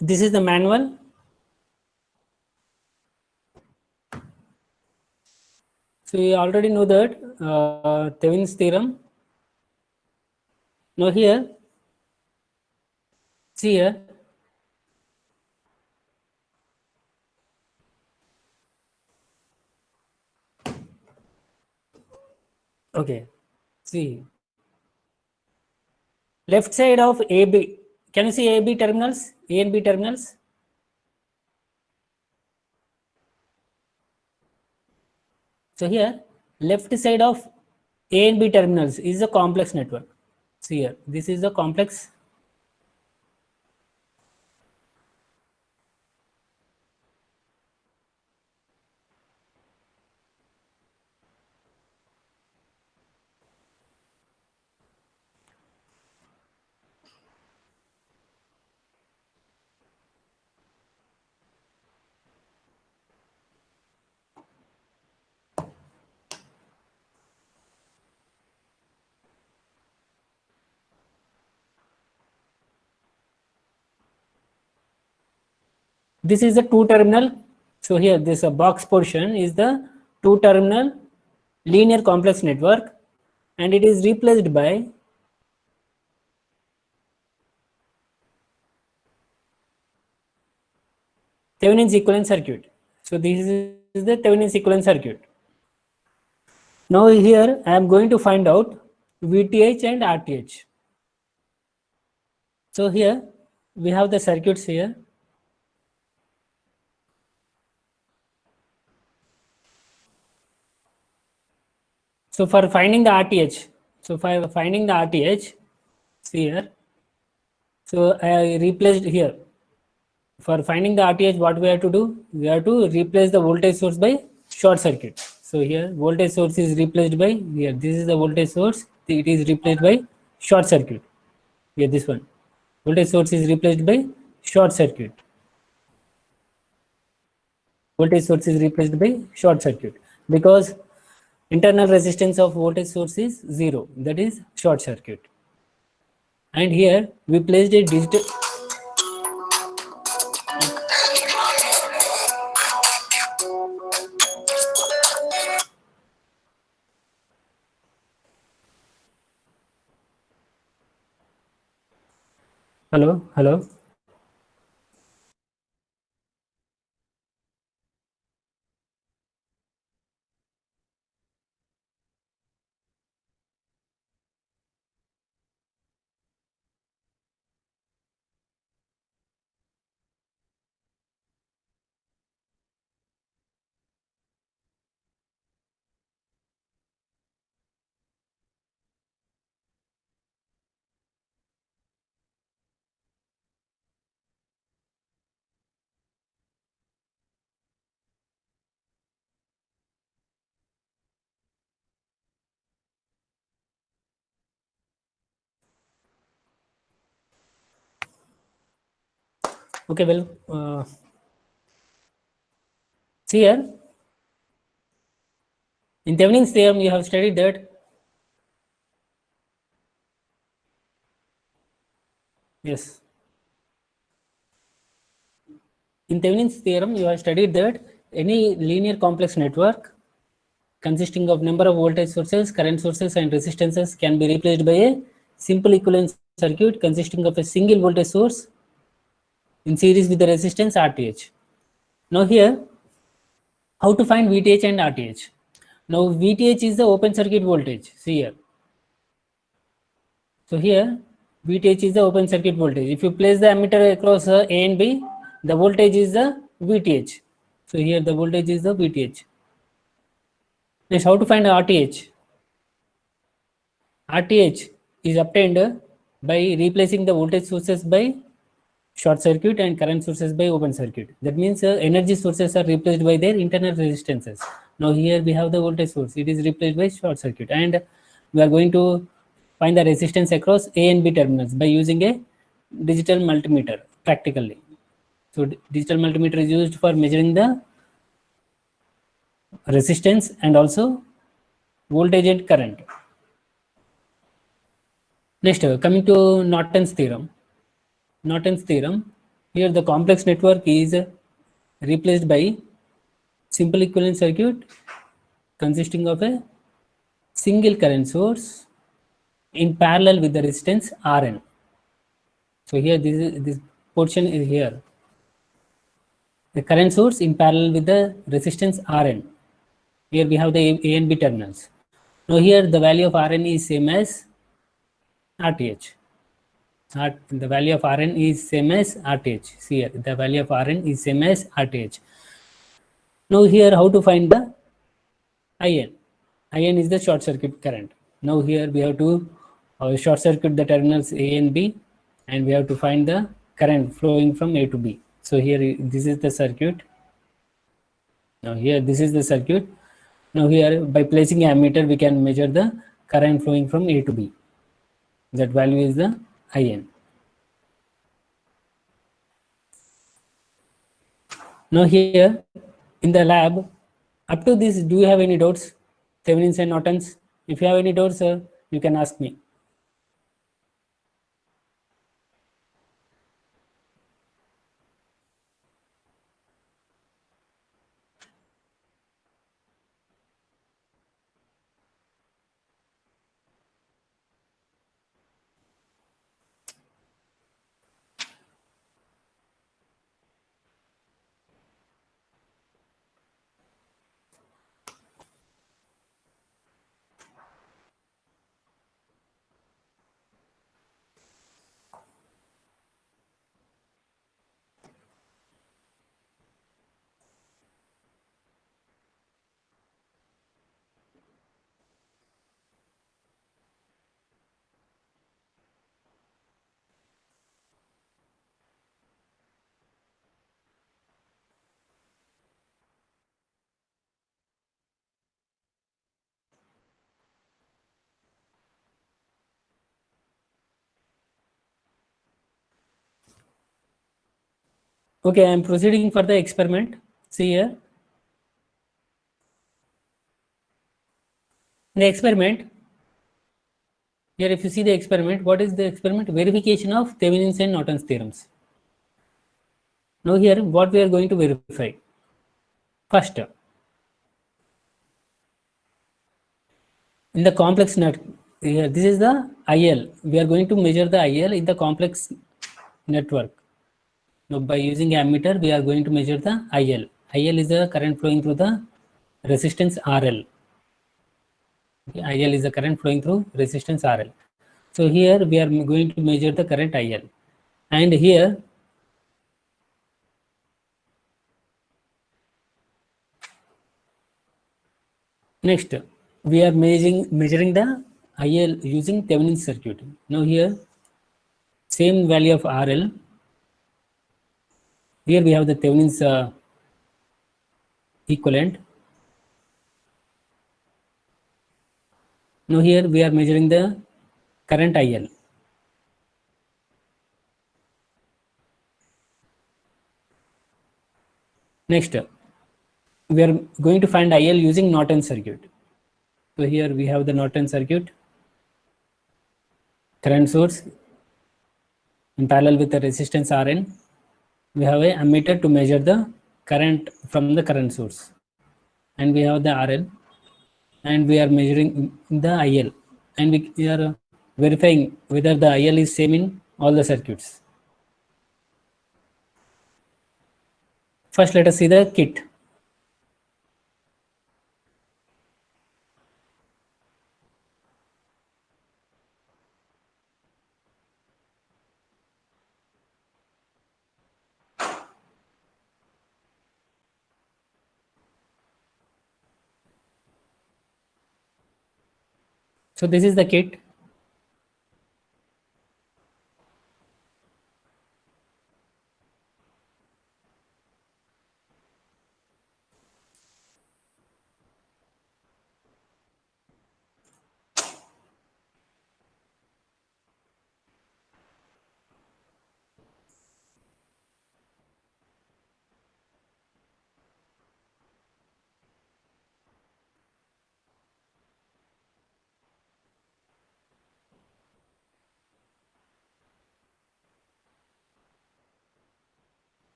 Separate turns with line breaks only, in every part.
This is the manual. So we already know that Thevenin's theorem. Now here, see here. Okay, see. Left side of AB. Can you see AB terminals? A and B terminals? So here, left side of A and B terminals is a complex network. See here, this is a complex. This is a two terminal. So here, this box portion is the two terminal linear complex network, and it is replaced by Thevenin's equivalent circuit. So this is the Thevenin's equivalent circuit. Now here I am going to find out VTH and RTH. So here we have the circuits here. So for finding the RTH, see here. So I replaced here. For finding the RTH, what we have to do? We have to replace the voltage source by short circuit. So here voltage source is replaced by here. This is the voltage source. It is replaced by short circuit. Here this one. Voltage source is replaced by short circuit. Voltage source is replaced by short circuit because internal resistance of voltage source is 0. That is short circuit. And here we placed a digital. Hello, hello. Okay, well, see here. In Thevenin's theorem, you have studied that. Yes. In Thevenin's theorem, you have studied that any linear complex network consisting of number of voltage sources, current sources, and resistances can be replaced by a simple equivalent circuit consisting of a single voltage source in series with the resistance RTH. Now here, how to find VTH and RTH? Now VTH is the open circuit voltage. See here. So here VTH is the open circuit voltage. If you place the ammeter across A and B, the voltage is the VTH. So here the voltage is the VTH. Next, how to find RTH? RTH is obtained by replacing the voltage sources by short circuit and current sources by open circuit. That means energy sources are replaced by their internal resistances. Now here we have the voltage source. It is replaced by short circuit, and we are going to find the resistance across A and B terminals by using a digital multimeter practically. So digital multimeter is used for measuring the resistance and also voltage and current. Next, coming to Norton's theorem. Norton's theorem. Here the complex network is replaced by simple equivalent circuit consisting of a single current source in parallel with the resistance Rn. So here this portion is here. The current source in parallel with the resistance Rn. Here we have the A and B terminals. Now here the value of Rn is same as Rth. The value of Rn is same as Rth. See here, the value of Rn is same as Rth. Now here how to find the IN? IN is the short circuit current. Now here we have to short circuit the terminals A and B, and we have to find the current flowing from A to B. So here this is the circuit. Now here this is the circuit. Now here by placing an ammeter we can measure the current flowing from A to B. That value is the IN. Now here in the lab, up to this, do you have any doubts? Thevenin's and Norton's? If you have any doubts, you can ask me. Okay, I am proceeding for the experiment. See here. In the experiment, here if you see the experiment, what is the experiment? Verification of Thevenin's and Norton's theorems. Now here, what we are going to verify? First, in the complex net, here, this is the IL. We are going to measure the IL in the complex network. Now by using ammeter, we are going to measure the IL. IL is the current flowing through the resistance RL. Okay, IL is the current flowing through resistance RL. So here we are going to measure the current IL. And here, next, we are measuring the IL using Thevenin's circuit. Now here, same value of RL. Here we have the Thevenin's equivalent. Now here we are measuring the current IL. Next, we are going to find IL using Norton circuit. So here we have the Norton circuit, current source in parallel with the resistance Rn. We have a ammeter to measure the current from the current source, and we have the RL, and we are measuring the IL, and we are verifying whether the IL is same in all the circuits. First, let us see the kit. So this is the kit.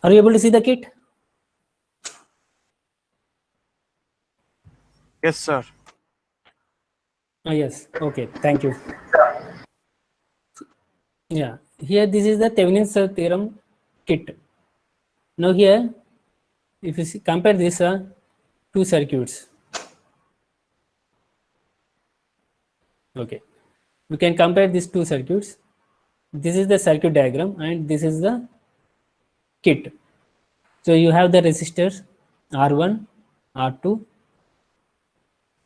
Are you able to see the kit?
Yes, sir.
Yes. Okay. Thank you. Yeah. Here, this is the Thevenin's theorem kit. Now here, if you see, compare these two circuits. Okay. We can compare these two circuits. This is the circuit diagram and this is the kit. So you have the resistors R1, R2,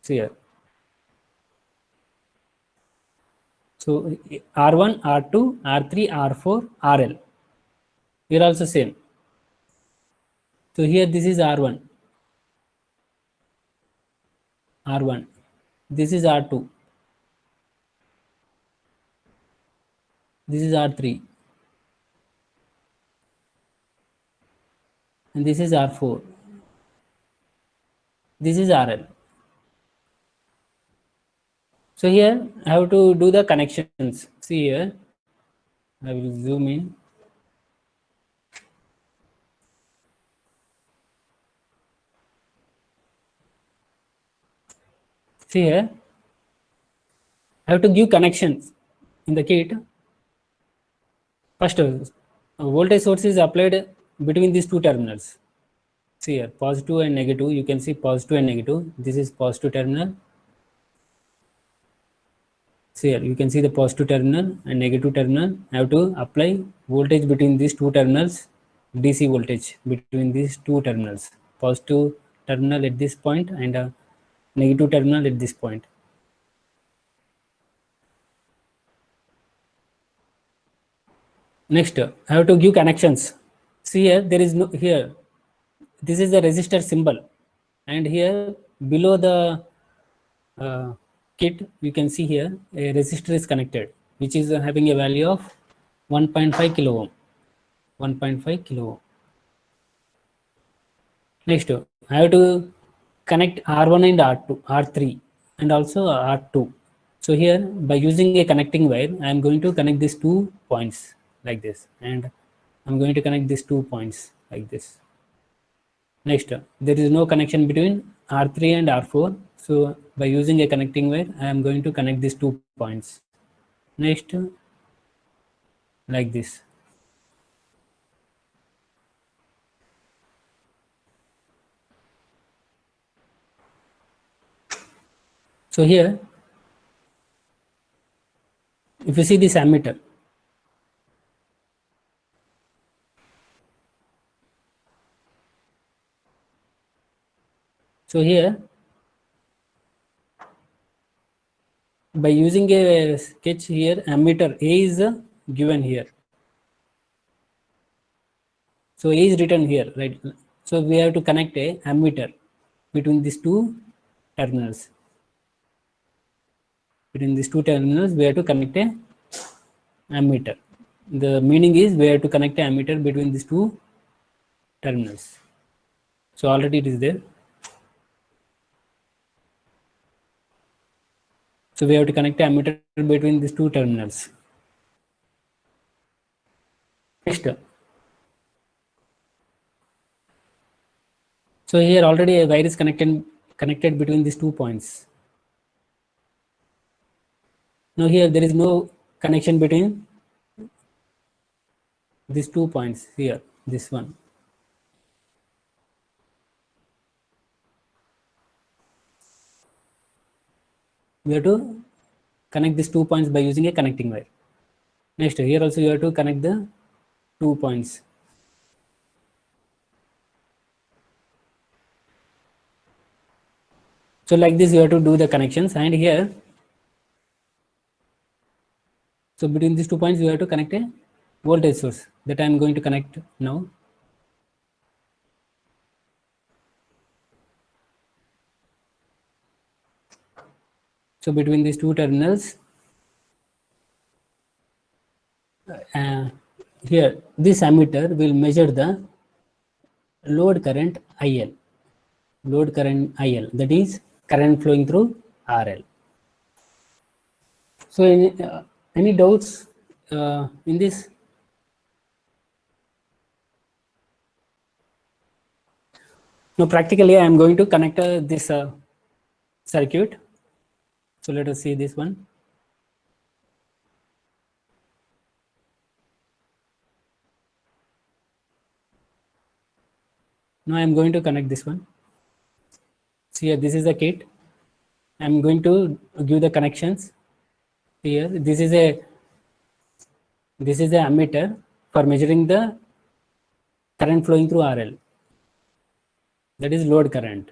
here. So R1, R2, R3, R4, RL. Here also same. So here this is R1, R1. This is R2. This is R3. And this is R4. This is RL. So here I have to do the connections. See here, I will zoom in. See here, I have to give connections in the kit. First, voltage source is applied between these two terminals. See here, positive and negative. You can see positive and negative. This is positive terminal. See here, you can see the positive terminal and negative terminal. I have to apply voltage between these two terminals, DC voltage between these two terminals. Positive terminal at this point and negative terminal at this point. Next, I have to give connections. See here, there is no here. This is the resistor symbol, and here below the kit, you can see here a resistor is connected, which is having a value of 1.5 kilo ohm. 1.5 kilo ohm. Next, I have to connect R1 and R2, R3, and also R2. So here, by using a connecting wire, I am going to connect these 2 points like this, and I'm going to connect these 2 points like this. Next, there is no connection between R3 and R4. So by using a connecting wire, I am going to connect these 2 points. Next, like this. So here, if you see this ammeter, so here, by using a sketch here, ammeter A is given here. So A is written here, right? So we have to connect a ammeter between these two terminals. Between these two terminals, we have to connect a ammeter. The meaning is we have to connect a ammeter between these two terminals. So already it is there. So we have to connect a ammeter between these two terminals. Next. So here already a wire is connected between these 2 points. Now here there is no connection between these 2 points here, this one. We have to connect these 2 points by using a connecting wire. Next, here also you have to connect the 2 points. So like this you have to do the connections, and here, so between these 2 points you have to connect a voltage source that I am going to connect now. So between these two terminals, here this ammeter will measure the load current IL. Load current IL, that is current flowing through RL. So any doubts in this? Now practically I am going to connect this circuit. So let us see this one. Now I am going to connect this one. See here, this is the kit. I am going to give the connections. Here, this is a ammeter for measuring the current flowing through RL. That is load current.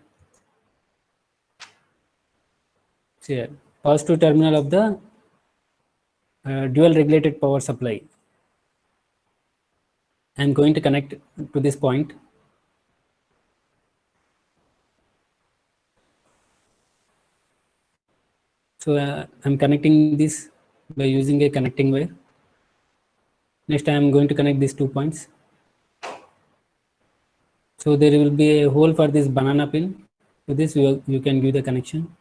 See here, positive terminal of the dual regulated power supply. I am going to connect to this point. So I'm connecting this by using a connecting wire. Next I am going to connect these 2 points. So there will be a hole for this banana pin. To this you can give the connection.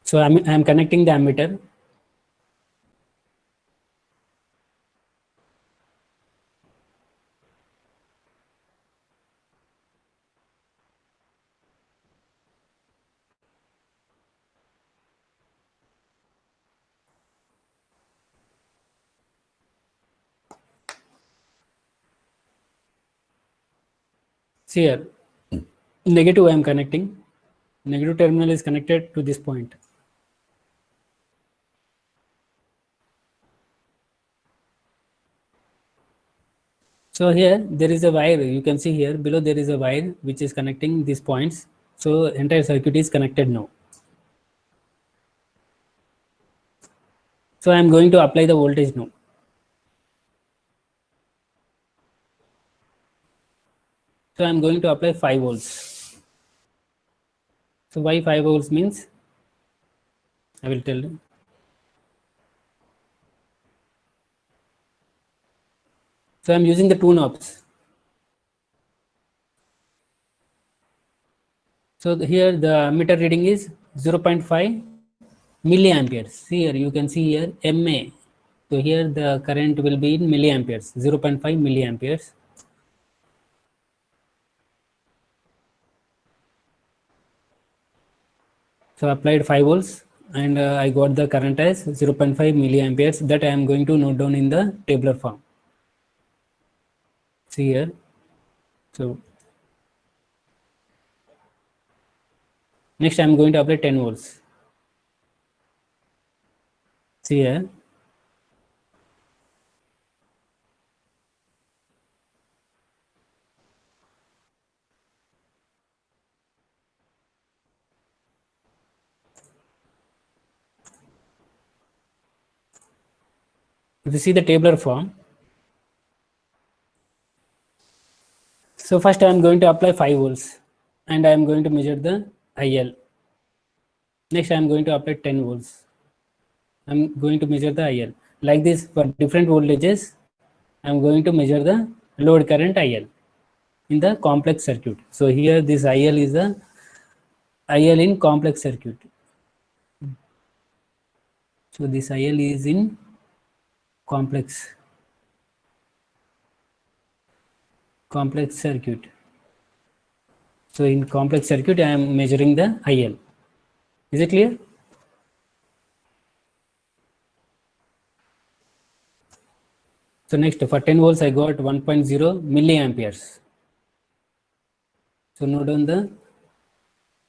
So I'm connecting the ammeter. See here, negative I am connecting. Negative terminal is connected to this point. So here there is a wire. You can see here below there is a wire which is connecting these points. So entire circuit is connected now. So I am going to apply the voltage now. So I am going to apply 5 volts. So why 5 volts means? I will tell you. So I am using the 2 knobs. So here the meter reading is 0.5 milliamperes. See here, you can see here MA. So here the current will be in milliamperes, 0.5 milliamperes. So applied 5 volts and I got the current as 0.5 milliamperes that I am going to note down in the tabular form. See here. So next I am going to apply 10 volts. See here. If you see the tabular form, so first I am going to apply 5 volts and I am going to measure the IL. Next I am going to apply 10 volts. I am going to measure the IL. Like this for different voltages, I am going to measure the load current IL in the complex circuit. So here this IL is the IL in complex circuit. So this IL is in complex circuit. So in complex circuit, I am measuring the IL. Is it clear? So next for 10 volts, I got 1.0 milliamperes. So note down the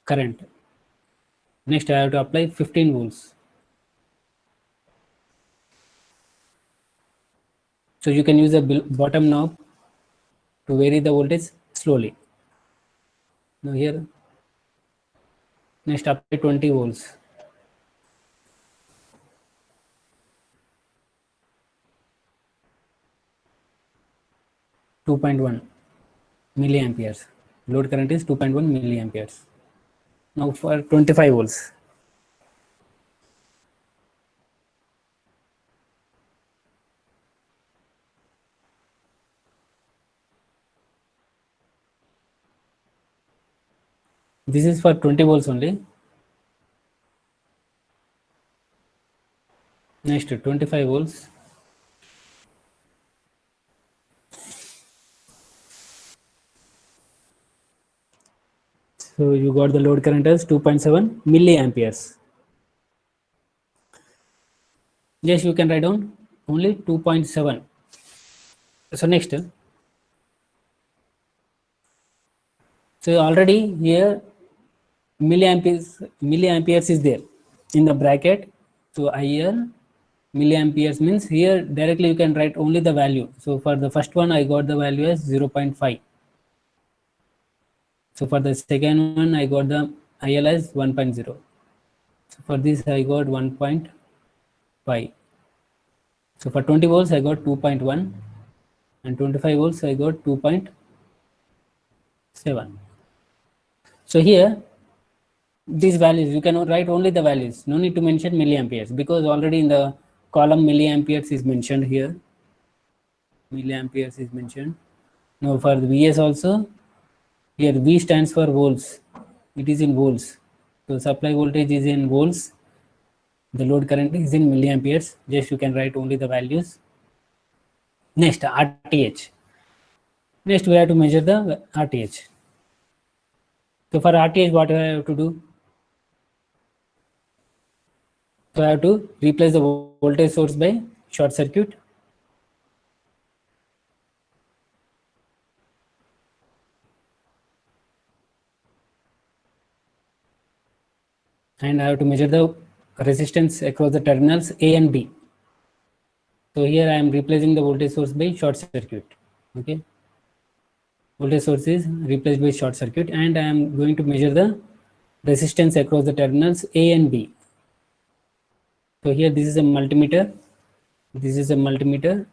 current. Next, I have to apply 15 volts. So you can use the bottom knob to vary the voltage slowly. Now here, next apply 20 volts. (2.1 milliamperes). Load current is 2.1 milliamperes. Now for 25 volts. This is for 20 volts only. Next 25 volts. So you got the load current as 2.7 milliamperes. Yes, you can write down only 2.7. So next, so already here milliamperes is there in the bracket. So IR milliamperes means here directly you can write only the value. So for the first one I got the value as 0.5. So for the second one I got the IL as 1.0. So for this I got 1.5. So for 20 volts I got 2.1, and 25 volts I got 2.7. So here these values you can write only the values, no need to mention milliamperes, because already in the column milliamperes is mentioned here. Milliamperes is mentioned. Now for the Vs also, here V stands for volts, it is in volts. So supply voltage is in volts, the load current is in milliamperes. Just you can write only the values. Next RTH. Next we have to measure the RTH. So for RTH what I have to do? So I have to replace the voltage source by short circuit. And I have to measure the resistance across the terminals A and B. So here I am replacing the voltage source by short circuit. Okay. Voltage source is replaced by short circuit, and I am going to measure the resistance across the terminals A and B. So here this is a multimeter. This is a multimeter.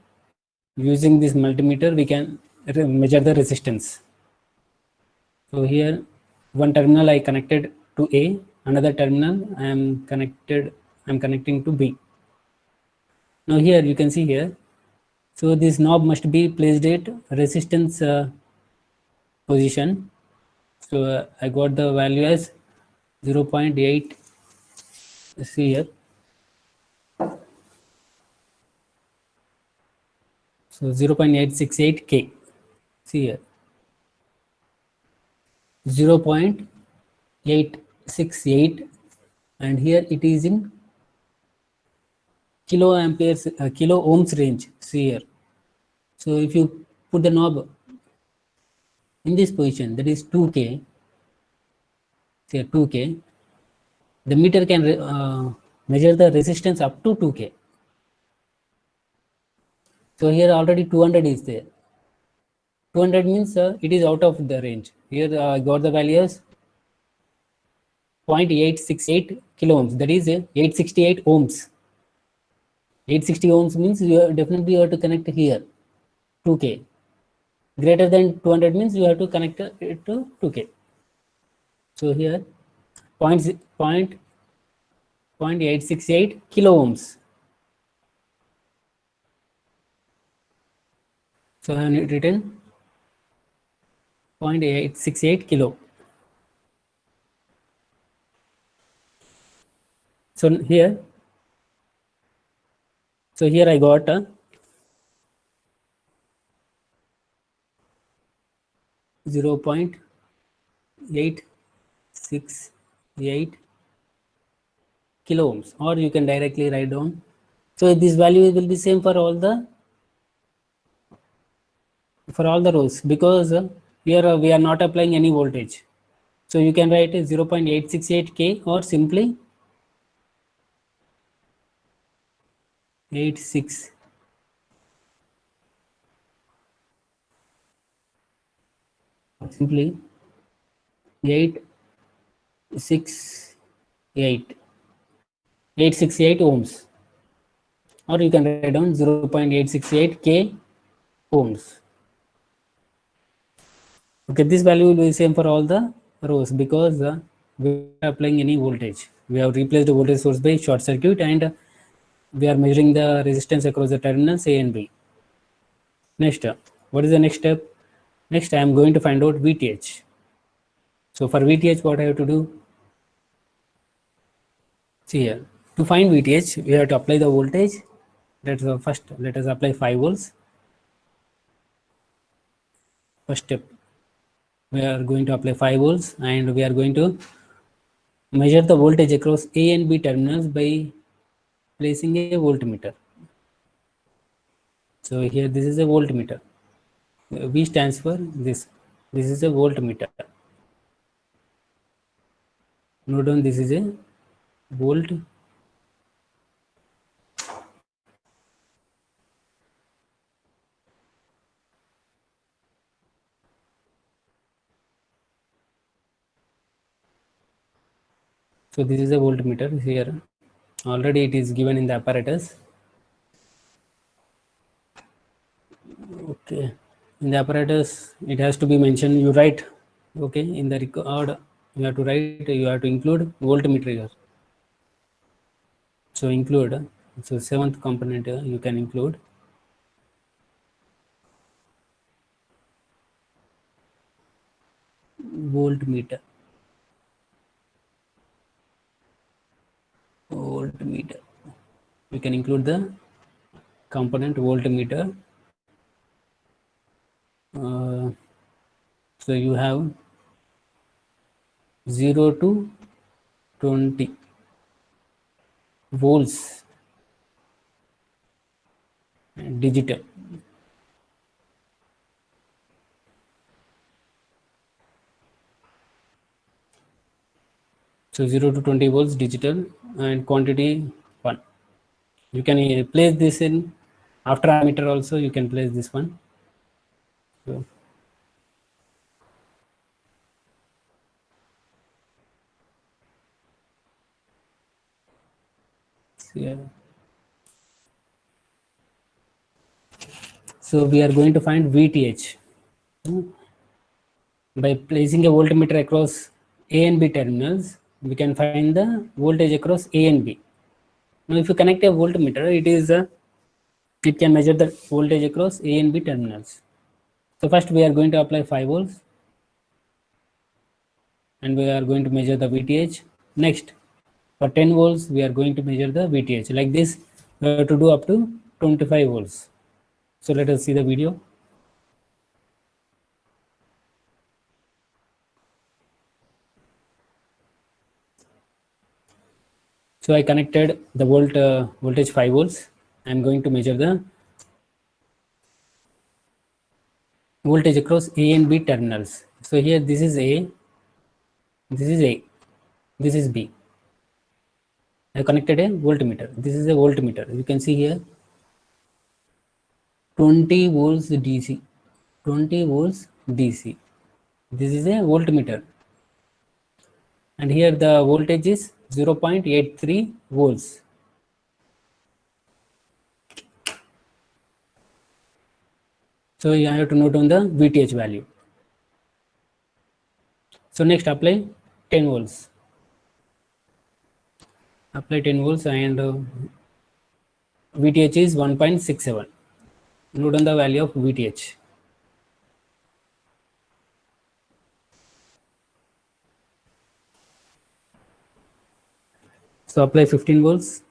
Using this multimeter we can measure the resistance. So here one terminal I connected to A, another terminal I am connecting to B. Now here you can see here, so this knob must be placed at resistance position. So I got the value as 0.8. See here, so 0.868 K. See here, 0.868, and here it is in kilo amperes, kilo ohms range. See here. So if you put the knob in this position, that is 2K, say 2K, the meter can measure the resistance up to 2K. So here already 200 is there. 200 means it is out of the range. Here I got the value as 0.868 kilo ohms, that is 868 ohms. 860 ohms means definitely you have to connect here 2K. Greater than 200 means you have to connect it to 2K. So here 0.868 kilo ohms. So I have written 0.868 kilo. So here I got 0.868 kilo ohms, or you can directly write down. So this value will be same for all the rows, because here we are not applying any voltage. So you can write 0.868 K, or simply 86 simply 868 ohms, or you can write down 0.868 K ohms. Okay, this value will be same for all the rows, because we are applying any voltage. We have replaced the voltage source by short circuit, and we are measuring the resistance across the terminals A and B. Next, what is the next step? Next, I am going to find out VTH. So for VTH, what I have to do? See here, to find VTH, we have to apply the voltage. That's the first. Let us apply 5 volts. First step, we are going to apply 5 volts, and we are going to measure the voltage across A and B terminals by placing a voltmeter. So here, this is a voltmeter. V stands for this. This is a voltmeter. Note down, this is a volt. So this is a voltmeter here. Already it is given in the apparatus. Okay. In the apparatus, it has to be mentioned. You write. Okay. In the record, you have to write. You have to include voltmeter here. So include. So seventh component you can include. Voltmeter. Voltmeter. We can include the component voltmeter. So you have 0 to 20 volts digital. So 0 to 20 volts digital, and quantity 1. You can place this in after ammeter also. You can place this one. So, yeah. So we are going to find VTH by placing a voltmeter across A and B terminals. We can find the voltage across A and B. Now, if you connect a voltmeter, it can measure the voltage across A and B terminals. So first we are going to apply 5 volts, and we are going to measure the VTH. Next, for 10 volts, we are going to measure the VTH. Like this, we have to do up to 25 volts. So let us see the video. So I connected the voltage 5 volts. I am going to measure the voltage across A and B terminals. So here, this is A, this is A, this is B. I connected a voltmeter. This is a voltmeter. You can see here 20 volts DC. 20 volts DC. This is a voltmeter. And here the voltage is 0.83 volts. So you have to note on the VTH value. So next, apply 10 volts. Apply 10 volts, and VTH is 1.67. Note on the value of VTH. So apply 15 volts.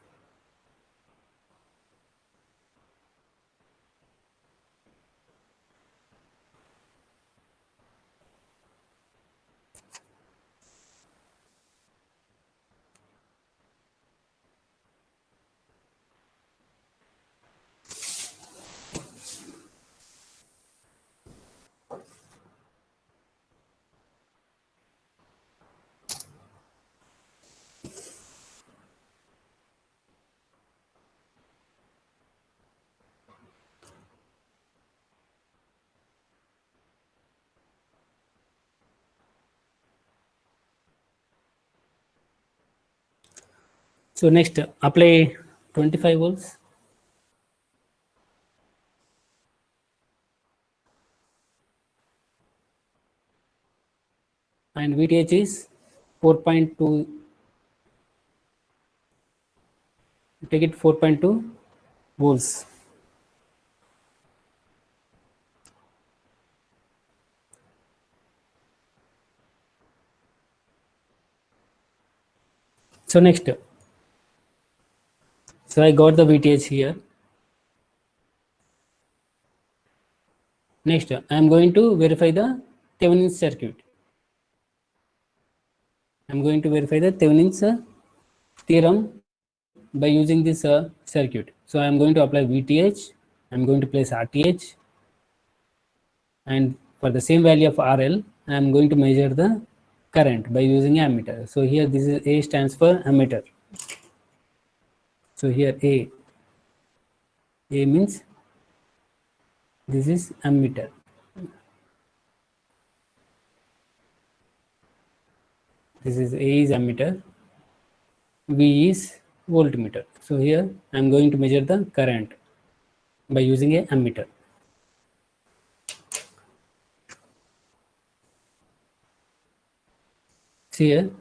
So next, apply 25 volts. And VTH is 4.2. Take it 4.2 volts. So next, so I got the VTH here. Next, I am going to verify the Thevenin's circuit. I am going to verify the Thevenin's theorem by using this circuit. So I am going to apply VTH. I am going to place RTH, and for the same value of RL, I am going to measure the current by using ammeter. So here this is A stands for ammeter. So here A means this is ammeter. This is A is ammeter, V is voltmeter. So here I am going to measure the current by using a ammeter. See here,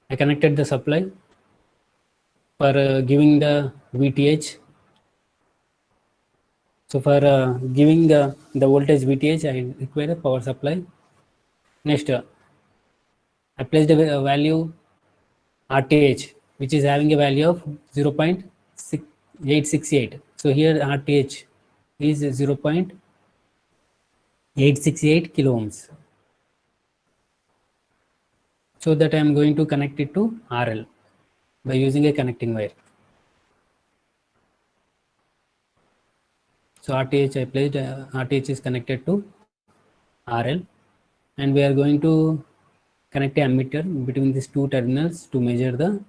I connected the supply for giving the VTH. So for giving the voltage VTH, I require a power supply. Next, I placed a value RTH, which is having a value of 0.868. So here RTH is 0.868 kilo ohms. So that I am going to connect it to RL by using a connecting wire. So RTH I placed, RTH is connected to RL, and we are going to connect a ammeter between these two terminals to measure the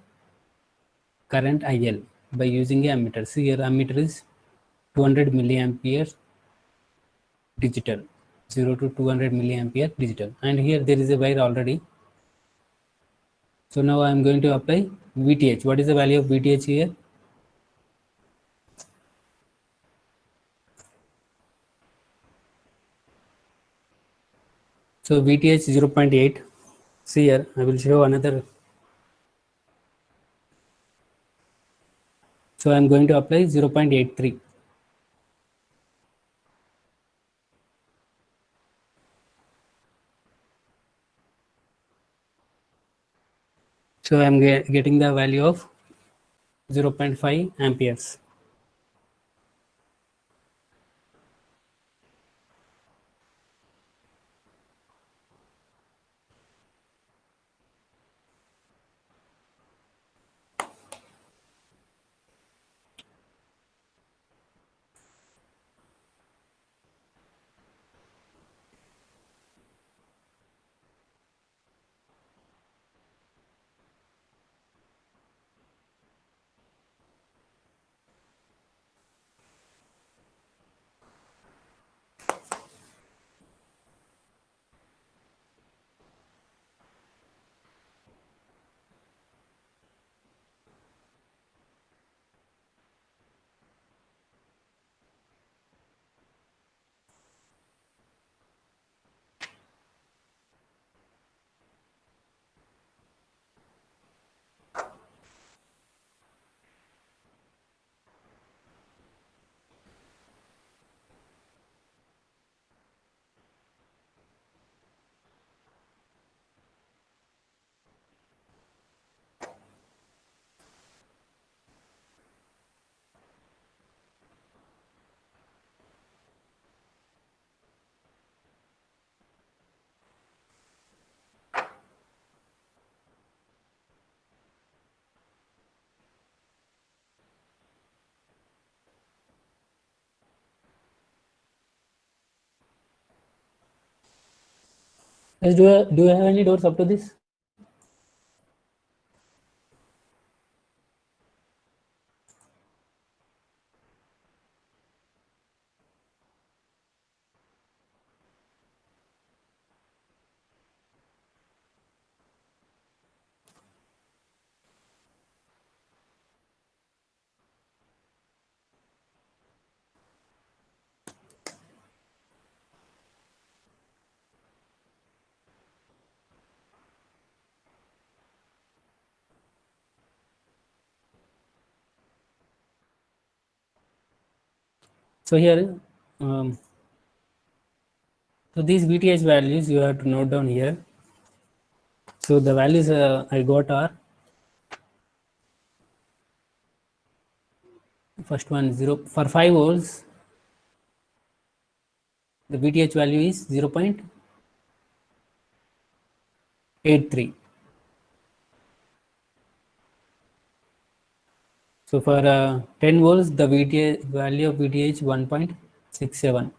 current IL by using a ammeter. See here, ammeter is 200 milliampere digital, 0 to 200 milliampere digital, and here there is a wire already. So now I am going to apply VTH. What is the value of VTH here? So VTH 0.8. See here, I will show another. So I am going to apply 0.83. So I am getting the value of 0.5 amperes. Yes, do you have any doors up to this? So here, so these VTH values you have to note down here. So the values I got are First one 0 for 5 volts. The VTH value is 0.83. So for 10 volts, the VTH value of VTH 1.67.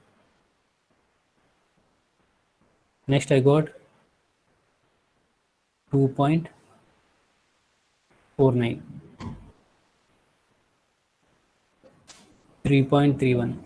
Next, I got 2.49, 3.31.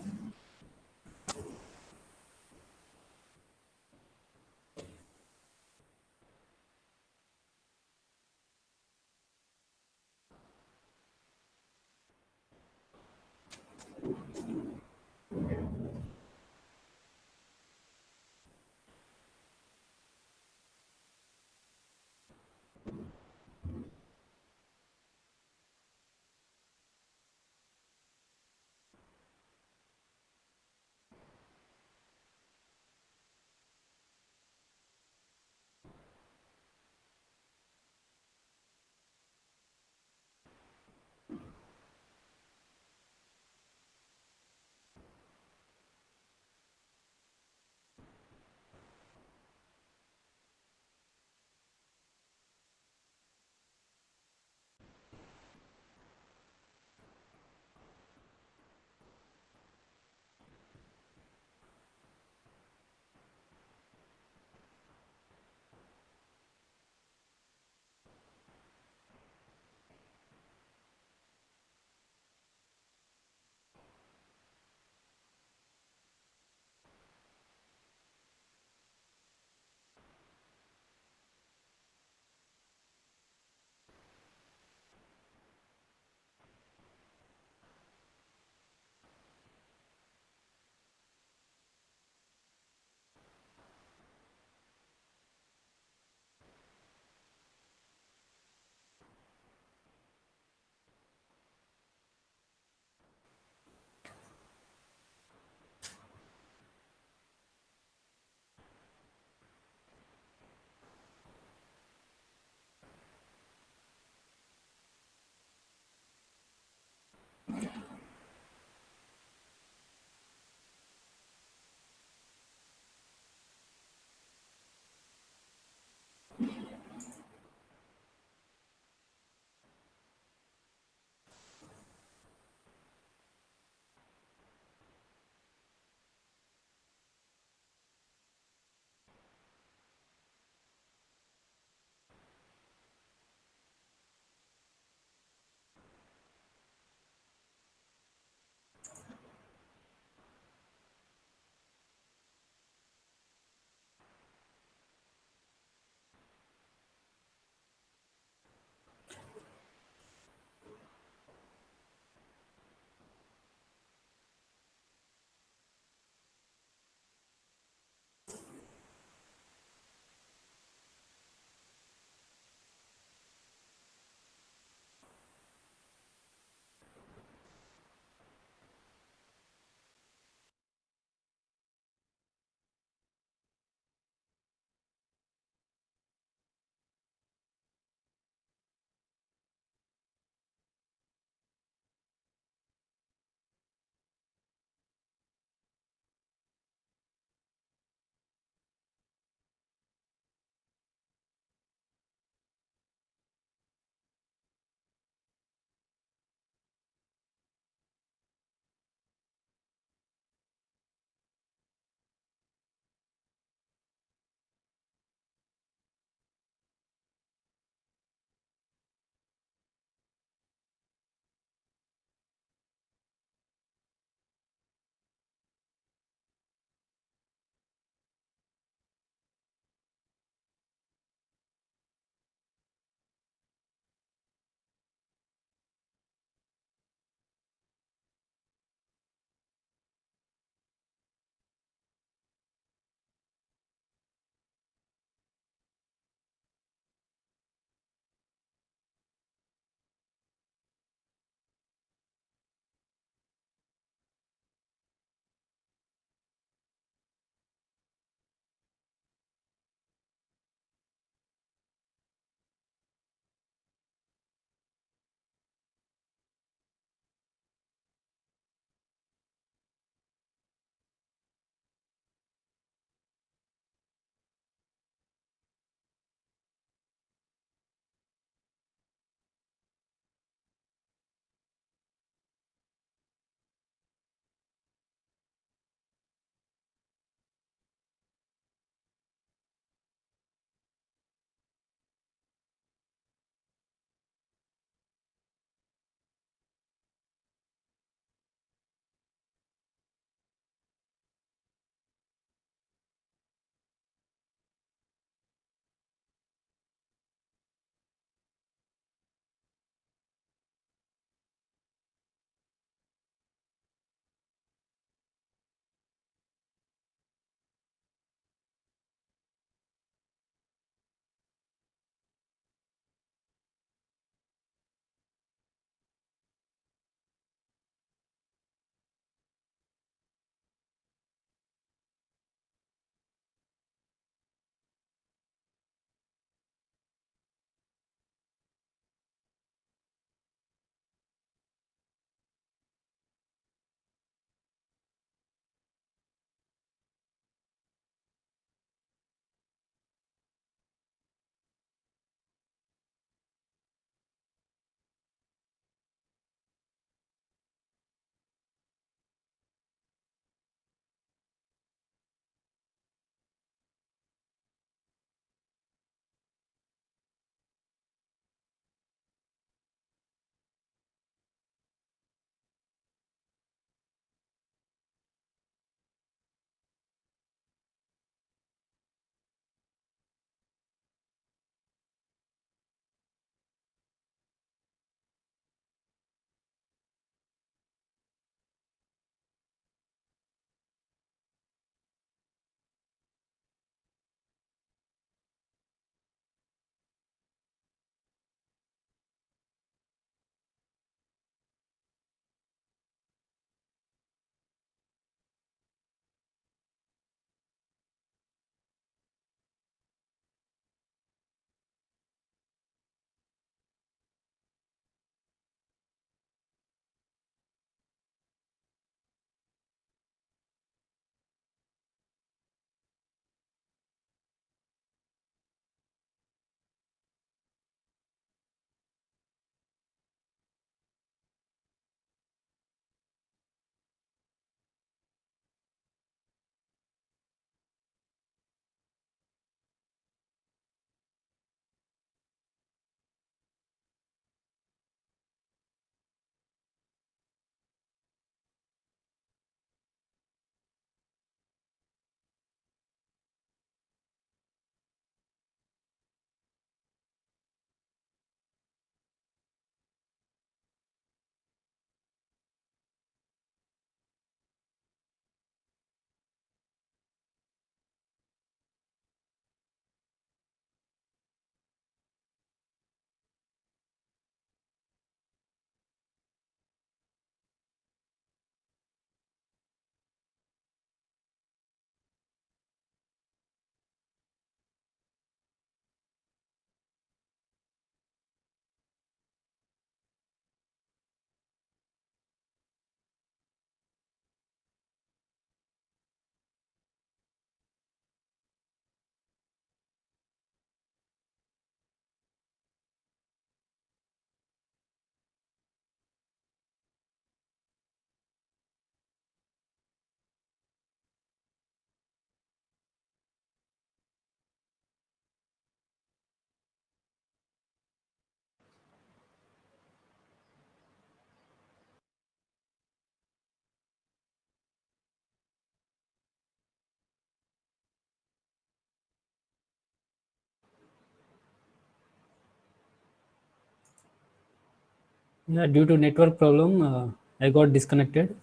Yeah, due to network problem, I got disconnected.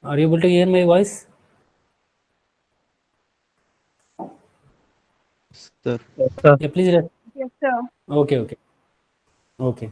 Are you able to hear my voice?
Sir.
Yes, sir.
Yeah, please.
Yes, sir.
Okay, okay, okay.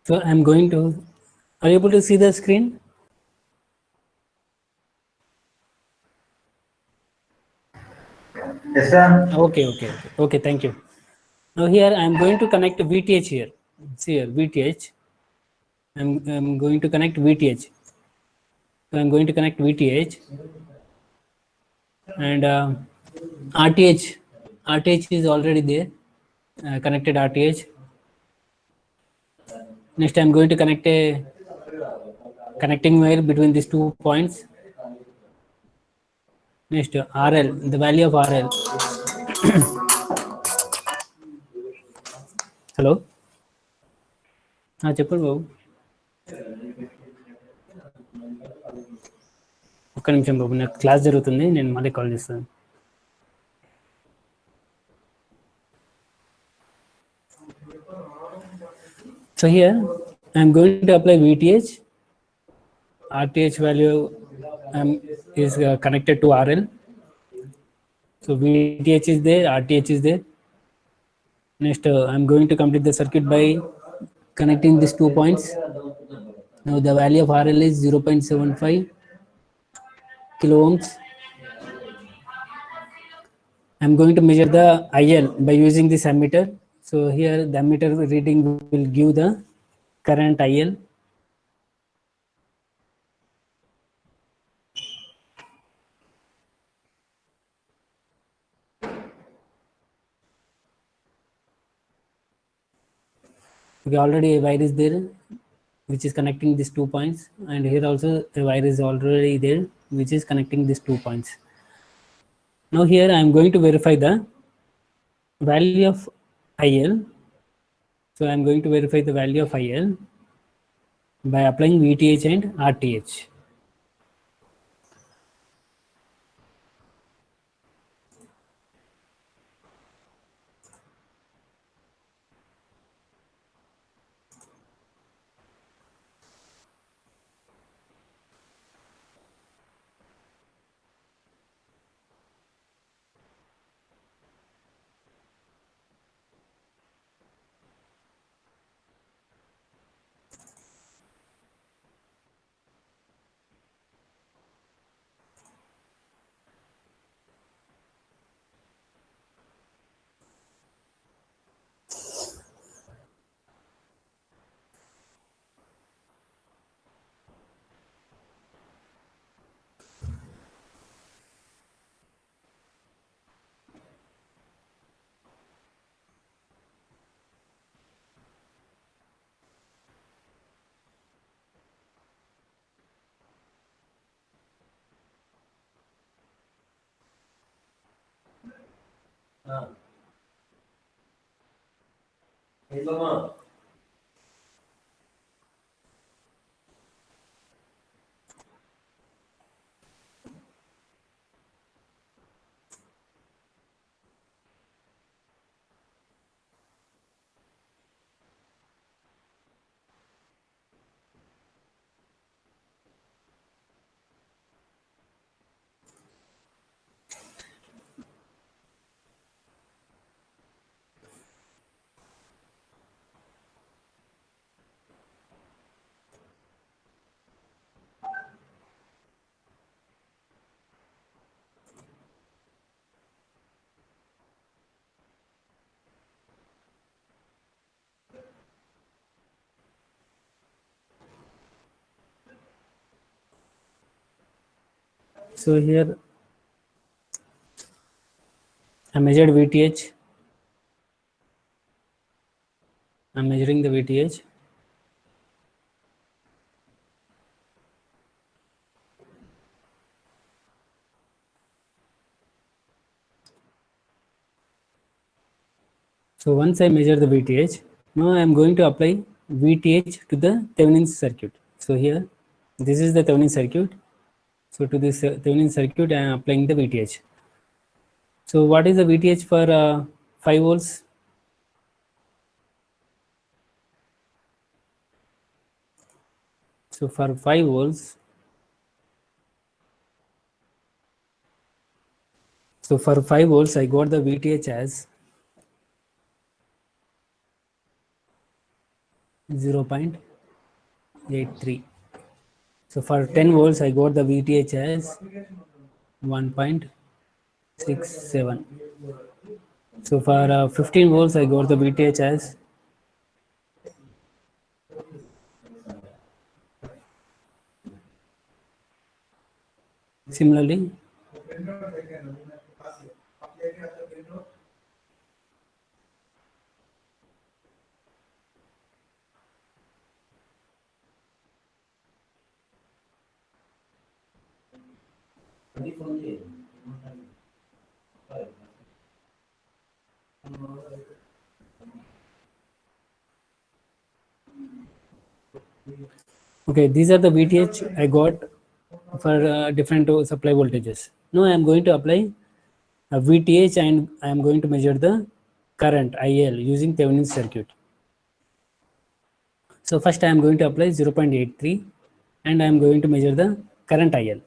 So I'm going to. Are you able to see the screen?
Yes, sir.
Okay, okay, okay. Okay, thank you. Now here I'm going to connect VTH here. See here, VTH. I'm going to connect VTH. So I'm going to connect VTH and RTH. RTH is already there. Connected RTH. Next, I'm going to connect a connecting wire between these 2 points. Next, RL, the value of RL. Hello. చెప్పండి బాబు. ఒక్క నిమిషం బాబు, నాకు class జరుగుతుంది, నేను మళ్ళీ call చేస్తాను. So here I am going to apply VTH. RTH value is connected to RL. So VTH is there, RTH is there. Next, I'm going to complete the circuit by connecting these 2 points. Now the value of RL is 0.75 kilo ohms. I'm going to measure the IL by using this ammeter. So here the ammeter reading will give the current IL. Okay, already a wire is there which is connecting these 2 points, and here also a wire is already there which is connecting these 2 points. Now here I am going to verify the value of IL. So I am going to verify the value of IL by applying VTH and RTH. So here I measured VTH. I'm measuring the VTH. So once I measure the VTH, now I am going to apply VTH to the Thevenin circuit. So here, this is the Thevenin circuit. So to this Thevenin circuit, I am applying the VTH. So what is the VTH for 5 volts? So for 5 volts, I got the VTH as 0.83. So for 10 volts, I got the VTH as 1.67. So for 15 volts, I got the VTH as similarly. Okay, these are the VTH I got for different supply voltages. Now I am going to apply a VTH and I am going to measure the current IL using Thevenin circuit. So first I am going to apply 0.83 and I am going to measure the current IL.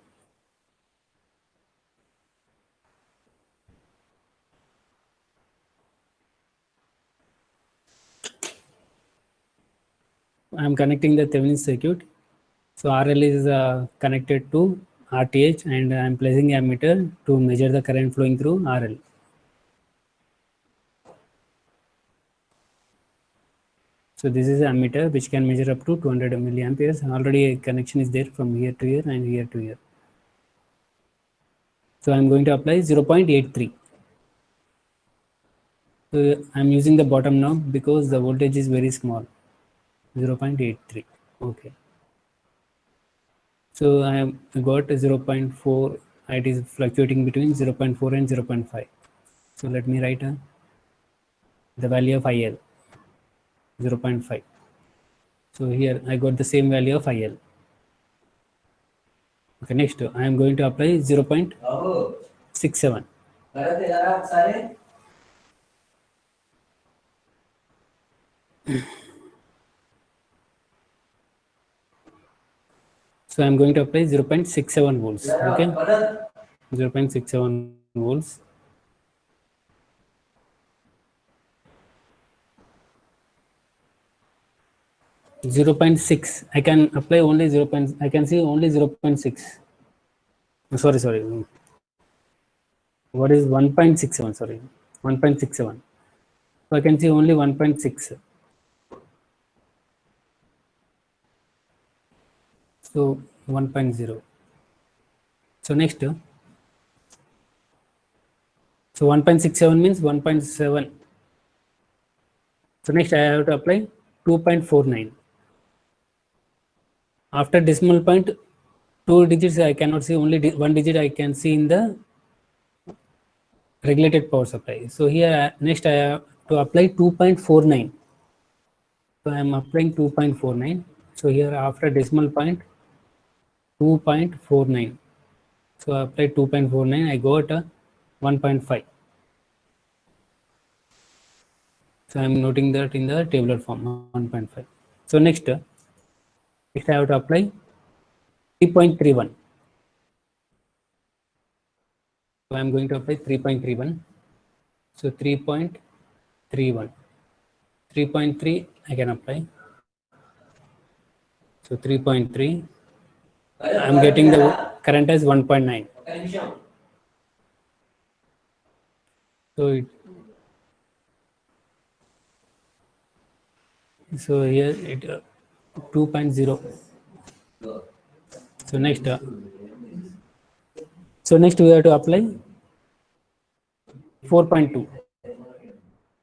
I am connecting the Thevenin circuit. So RL is connected to RTH and I am placing a meter to measure the current flowing through RL. So this is a ammeter which can measure up to 200 milliamperes. Already a connection is there from here to here and here to here. So I'm going to apply 0.83. So I'm using the bottom knob because the voltage is very small. 0.83. Okay. So I have got 0.4. It is fluctuating between 0.4 and 0.5. So let me write the value of IL 0.5. So here I got the same value of IL. Okay, next I am going to apply 0.67. So I am going to apply 0.67 volts. Okay, 0.67 volts. Zero 0.6. I can apply only 0. I can see only 0.6. Sorry. What is 1.67? Sorry, 1.67. So I can see only 1.6. So 1.0. So next, so 1.67 means 1.7. So next I have to apply 2.49. After decimal point, two digits I cannot see, only one digit I can see in the regulated power supply. So here next I have to apply 2.49. So I am applying 2.49. So here after decimal point 2.49. So I applied 2.49. I got a 1.5. So I am noting that in the tabular form 1.5. So next I have to apply 3.31. So I am going to apply 3.31. So 3.31. 3.3 I can apply. So 3.3. I am getting the current as 1.9. So here it 2.0. So next we have to apply 4.2.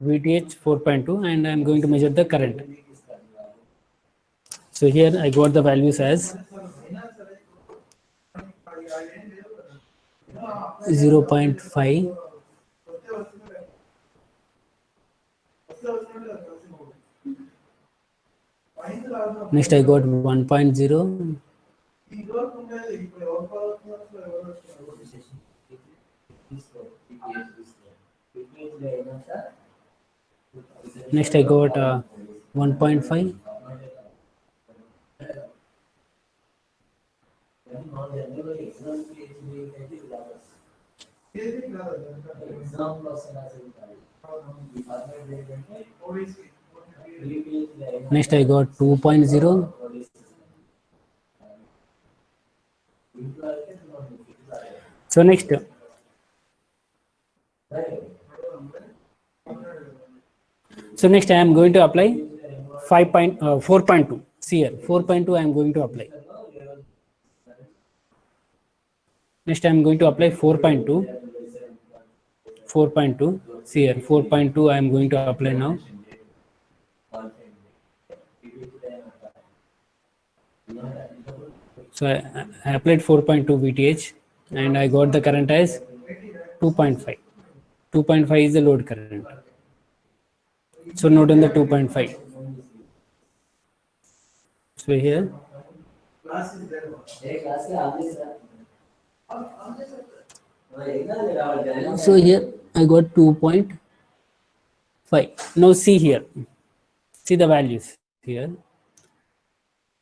VTH 4.2 and I am going to measure the current. So here I got the values as 0.5, next I got 1.0, next I got 1.5, next I got 2.0, so next I am going to apply 4.2. See here 4.2 I am going to apply. Next I am going to apply 4.2. 4.2. See here 4.2 I am going to apply now. So I applied 4.2 VTH and I got the current as 2.5. 2.5 is the load current. So note on the 2.5. So here, so here I got 2.5. Now see here, see the values here.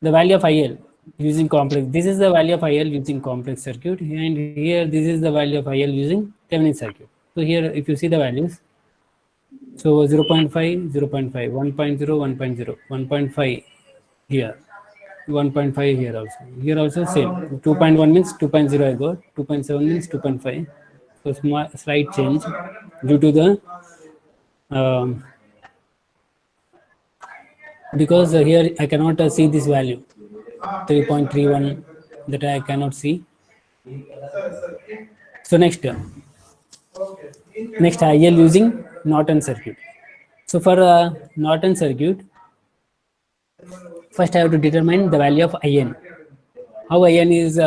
The value of IL using complex. This is the value of IL using complex circuit, and here this is the value of IL using Thevenin circuit. So here, if you see the values, so 0.5, 0.5, 1.0, 1.0, 1.5 here, 1.5 here also. Here also same. 2.1 means 2.0 I got. 2.7 means 2.5. So small slight change due to the because here I cannot see this value 3.31 that I cannot see. So next IL using Norton circuit. So for Norton circuit, first I have to determine the value of IN. How IN is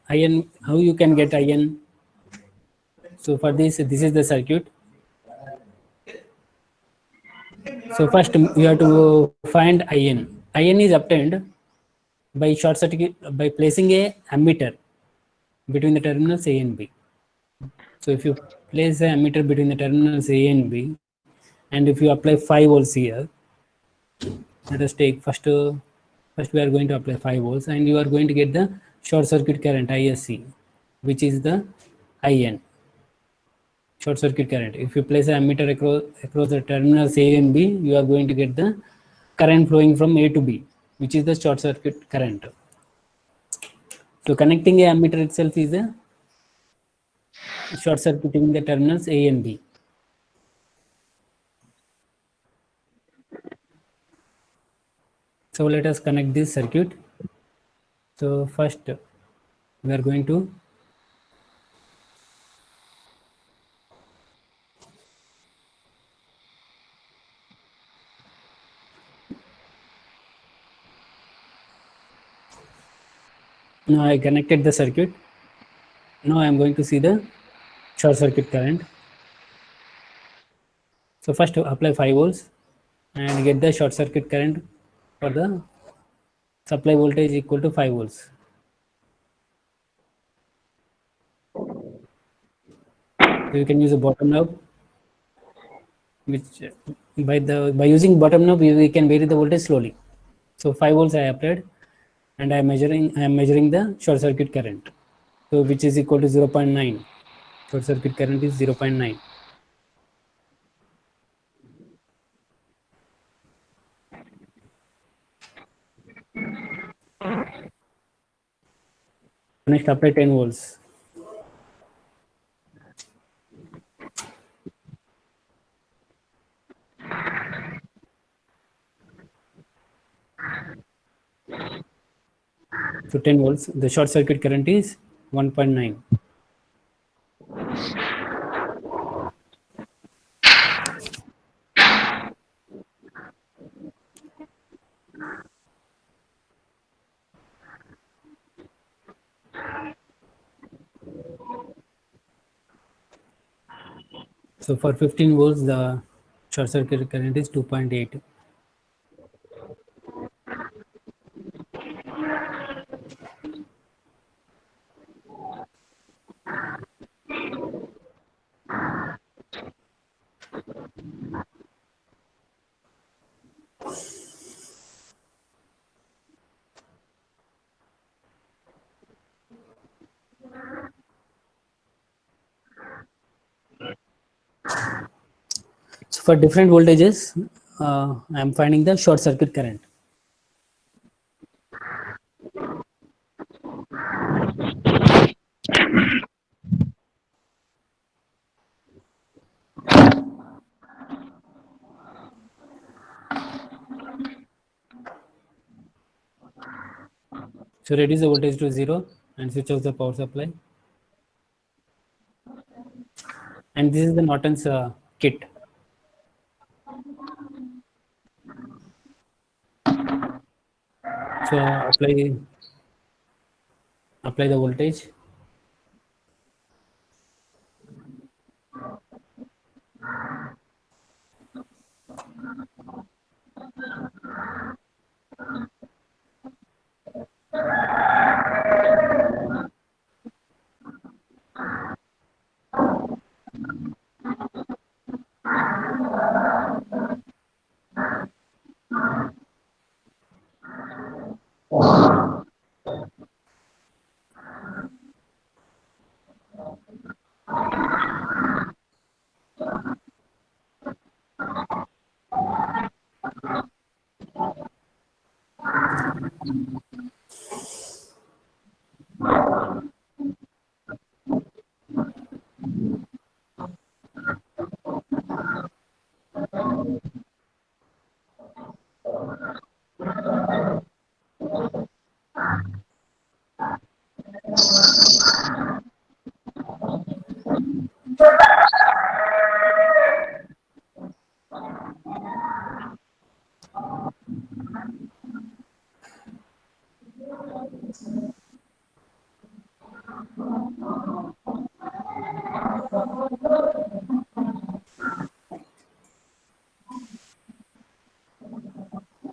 IN? How you can get IN? So for this is the circuit. So first you have to find IN. IN is obtained by short circuit by placing a ammeter between the terminals A and B. So if you place a ammeter between the terminals A and B, and if you apply 5 volts here, let us take first we are going to apply 5 volts, and you are going to get the short circuit current ISC, which is the IN, short circuit current. If you place an ammeter across the terminals A and B, you are going to get the current flowing from A to B, which is the short circuit current. So connecting a ammeter itself is a short circuiting the terminals A and B. So let us connect this circuit. So first we are going to now I connected the circuit. Now I am going to see the short circuit current. So first apply 5 volts and get the short circuit current for the supply voltage equal to 5 volts. So you can use a bottom knob, which by using bottom knob we can vary the voltage slowly. So 5 volts I applied, and I am measuring the short circuit current, so which is equal to 0.9. Short circuit current is 0.9. Next apply 10 volts. So 10 volts, the short circuit current is 1.9. So for 15 volts, the short circuit current is 2.8. So for different voltages, I am finding the short circuit current. So reduce the voltage to 0 and switch off the power supply. And this is the Norton's kit. So apply the voltage.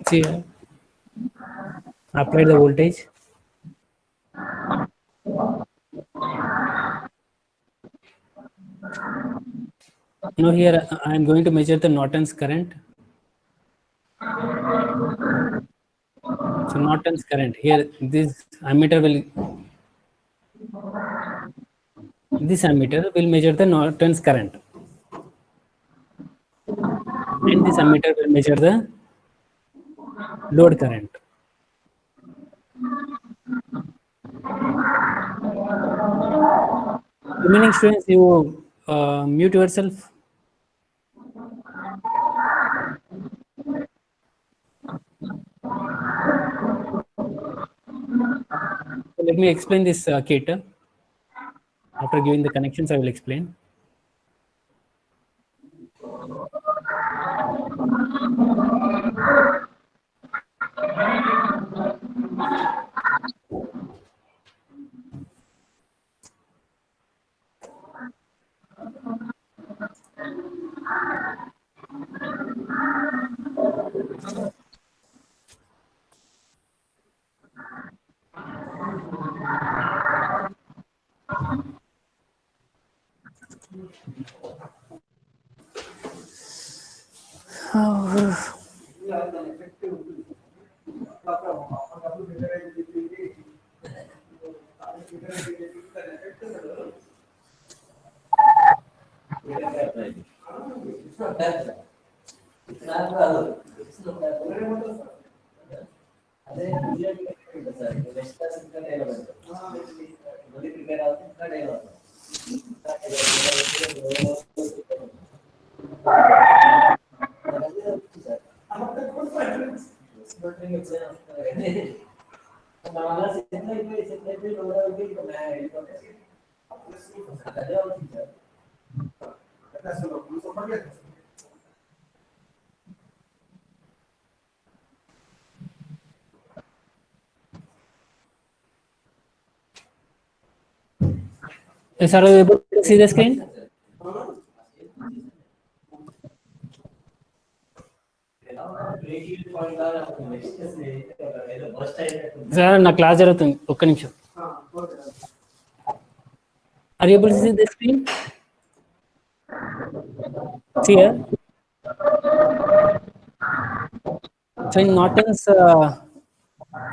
See, apply the voltage. Now here I am going to measure the Norton's current. So Norton's current here, this ammeter will measure the Norton's current, and this ammeter will measure the load current. Remaining students, you mute yourself. So let me explain this kit. After giving the connections, I will explain. Yes, are you able to see the screen? Sir నా class జరుగుతుంది ఒక్క నిమిషం are able to see the screen see here so in Norton's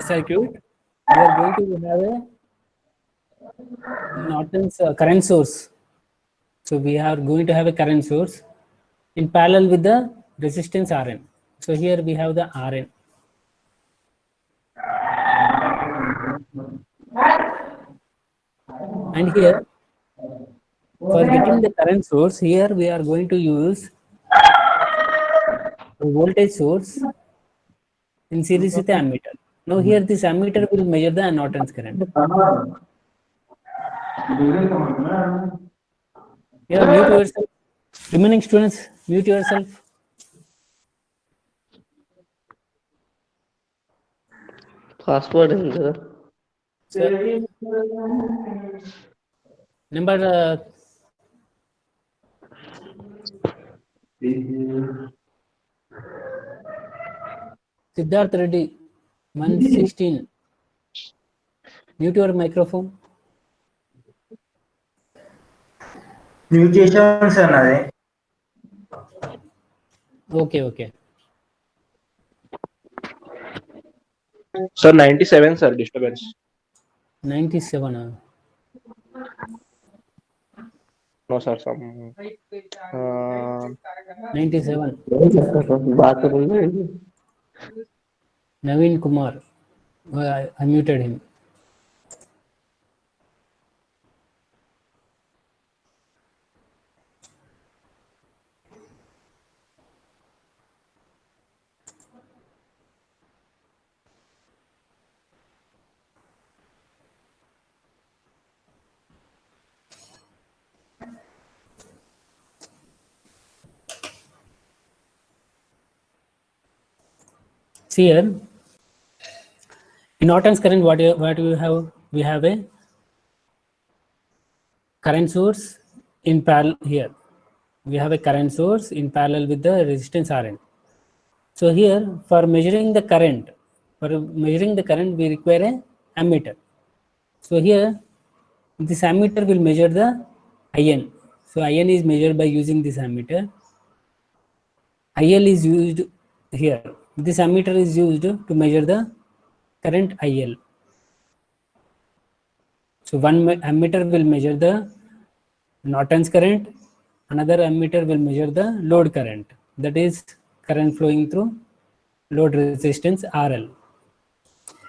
circuit we are going to have a Norton's current source, so we are going to have a current source in parallel with the resistance Rn. So here we have the Rn. And here, for getting the current source, here we are going to use a voltage source in series with the ammeter. Now here this ammeter will measure the Norton's current. Yeah, mute yourself. Remaining students, mute yourself.
Password is
Number Siddharth Reddy, 116. Mute your microphone.
Mutations అన్నది.
Okay, okay.
Sir, 97, sir, disturbance.
97.
No, sir, some.
97.
bathroom లో
Naveen Kumar. I muted him. See here, in Norton's current, what do we have? We have a current source in parallel here. We have a current source in parallel with the resistance Rn. So here, for measuring the current, we require a ammeter. So here, this ammeter will measure the IN. So IN is measured by using this ammeter. IL is used here. This ammeter is used to measure the current IL. So one ammeter will measure the Norton's current, another ammeter will measure the load current, that is current flowing through load resistance RL.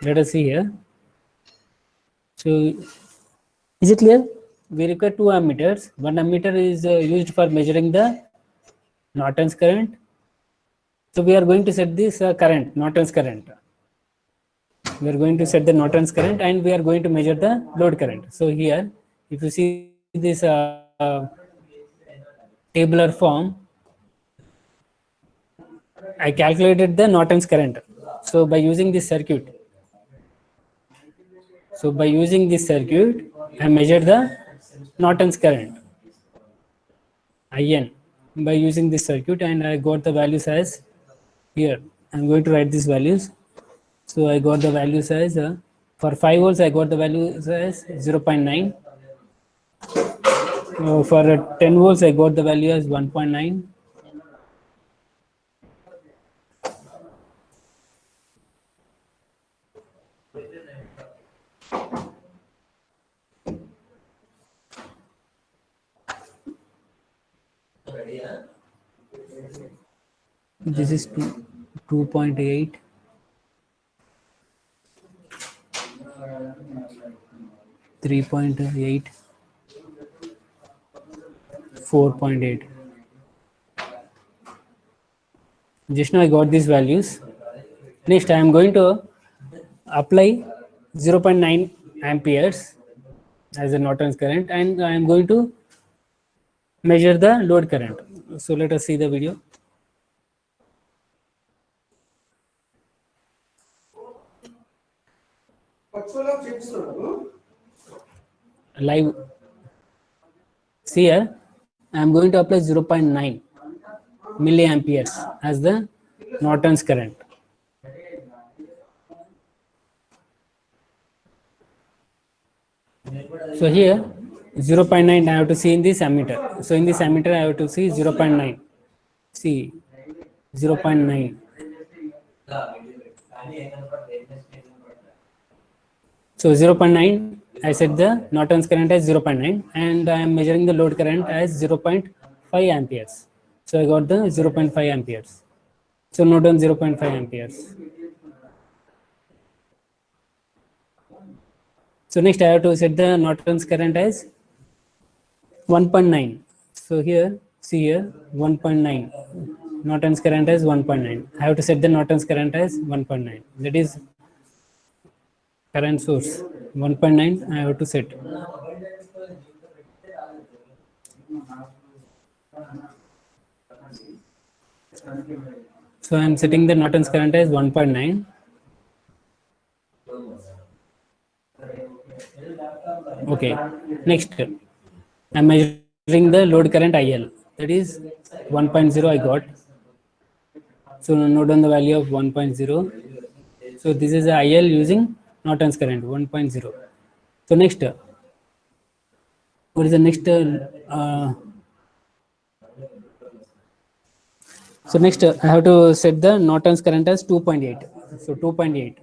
Let us see here. So is it clear? We require two ammeters. One ammeter is used for measuring the Norton's current. So we are going to set this current, Norton's current. We are going to set the Norton's current and we are going to measure the load current. So here, if you see this tabular form, I calculated the Norton's current. So by using this circuit, I measured the Norton's current, IN, by using this circuit, and I got the values as here. I'm going to write these values. So I got the values as for 5 volts, I got the values as 0.9. For 10 volts, I got the value as 1.9. This is 2.8. 3.8, 4.8. Just now I got these values. Next I am going to apply 0.9 amperes as a Norton's current, and I am going to measure the load current. So let us see the video. Live. See here, I am going to apply 0.9 milliamperes as the Norton's current. So here 0.9 I have to see in this ammeter. So in this ammeter I have to see 0.9. See 0.9. So 0.9, I set the Norton's current as 0.9 and I am measuring the load current as 0.5 amperes. So I got the 0.5 amperes. So note down 0.5 amperes. So next I have to set the Norton's current as 1.9. So here, see here, 1.9. Norton's current as 1.9. I have to set the Norton's current as 1.9. That is current source 1.9 I have to set. So I am setting the Norton's current as 1.9. Okay, next I am measuring the load current IL, that is 1.0 I got. So note down the value of 1.0. So this is the IL using Norton's current 1.0. So next, what is the next? So next I have to set the Norton's current as 2.8. So 2.8.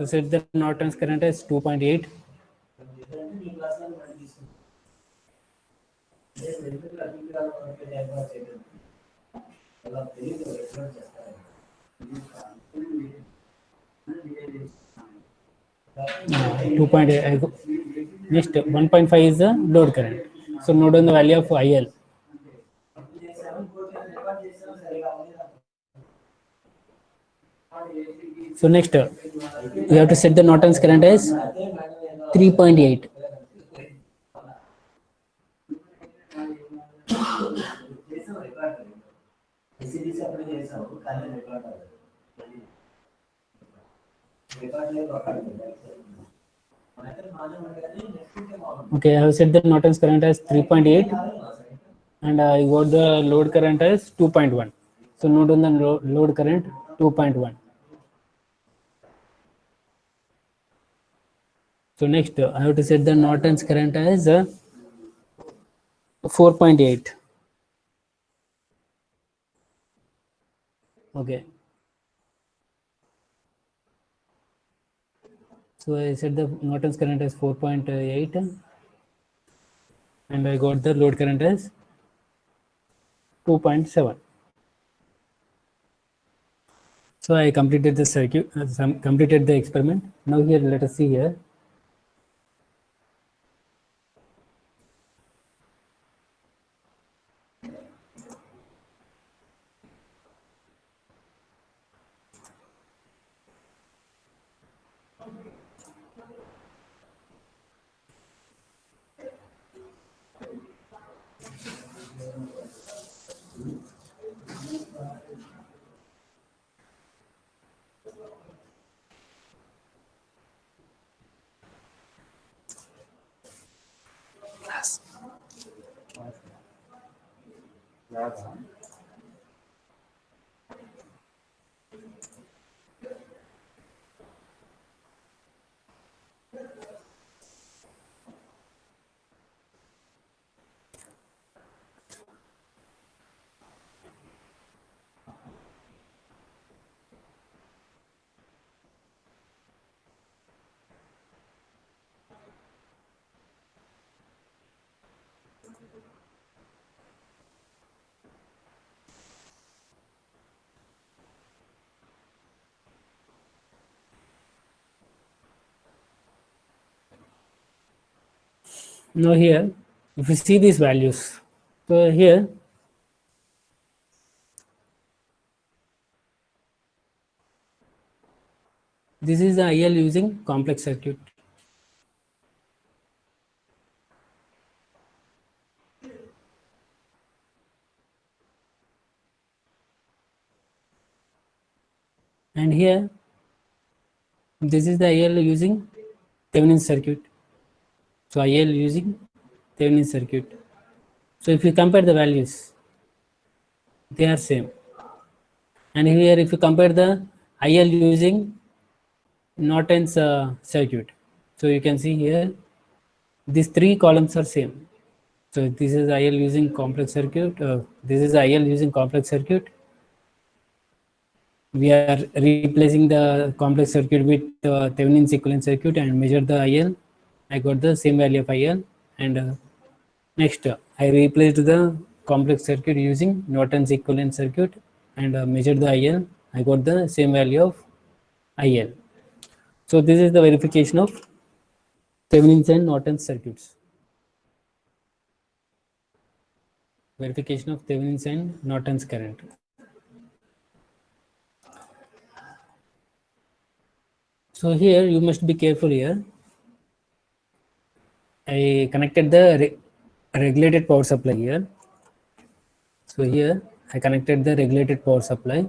So set the Norton's current as 2.8. Uh, 2.8. Next 1.5 is the load current. So note down the value of IL. So next, you have to set the Norton's current as 3.8. Okay, I have set the Norton's current as 3.8, and I got the load current as 2.1. So note down the load current 2.1. So next, I have to set the Norton's current as 4.8. Okay. So I set the Norton's current as 4.8, and I got the load current as 2.7. So I completed the circuit, completed the experiment. Now here, let us see here. Now here, if you see these values, so here this is the IL using complex circuit. And here, this is the IL using Thevenin circuit. So IL using Thevenin circuit. So if you compare the values, they are same. And here, if you compare the IL using Norton's circuit, so you can see here, these three columns are same. So this is IL using complex circuit. This is IL using complex circuit. We are replacing the complex circuit with Thevenin's equivalent circuit and measure the IL. I got the same value of IL. And next, I replaced the complex circuit using Norton's equivalent circuit and measured the IL. I got the same value of IL. So this is the verification of Thevenin's and Norton's circuits. Verification of Thevenin's and Norton's current. So here you must be careful here. I connected the regulated power supply here. So here I connected the regulated power supply.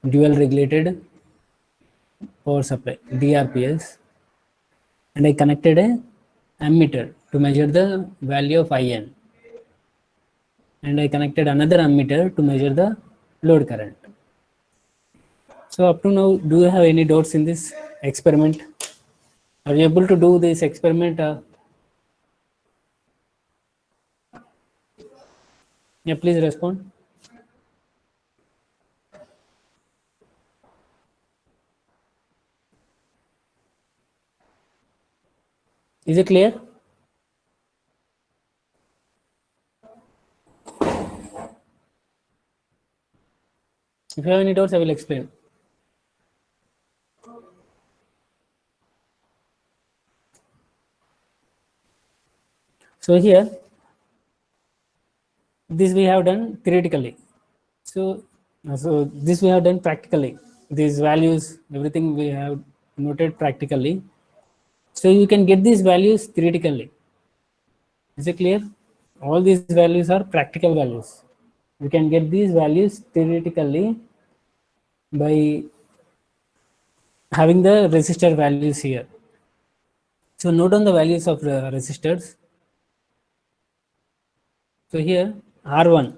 Dual regulated power supply, DRPS. And I connected a ammeter to measure the value of IN. And I connected another ammeter to measure the load current. So up to now, do you have any doubts in this experiment? Are you able to do this experiment? Yeah, please respond. Is it clear? If you have any doubts, I will explain. So here, this we have done theoretically. So this we have done practically. These values, everything we have noted practically. So you can get these values theoretically. Is it clear? All these values are practical values. You can get these values theoretically by having the resistor values here. So note down the values of the resistors. So here R1.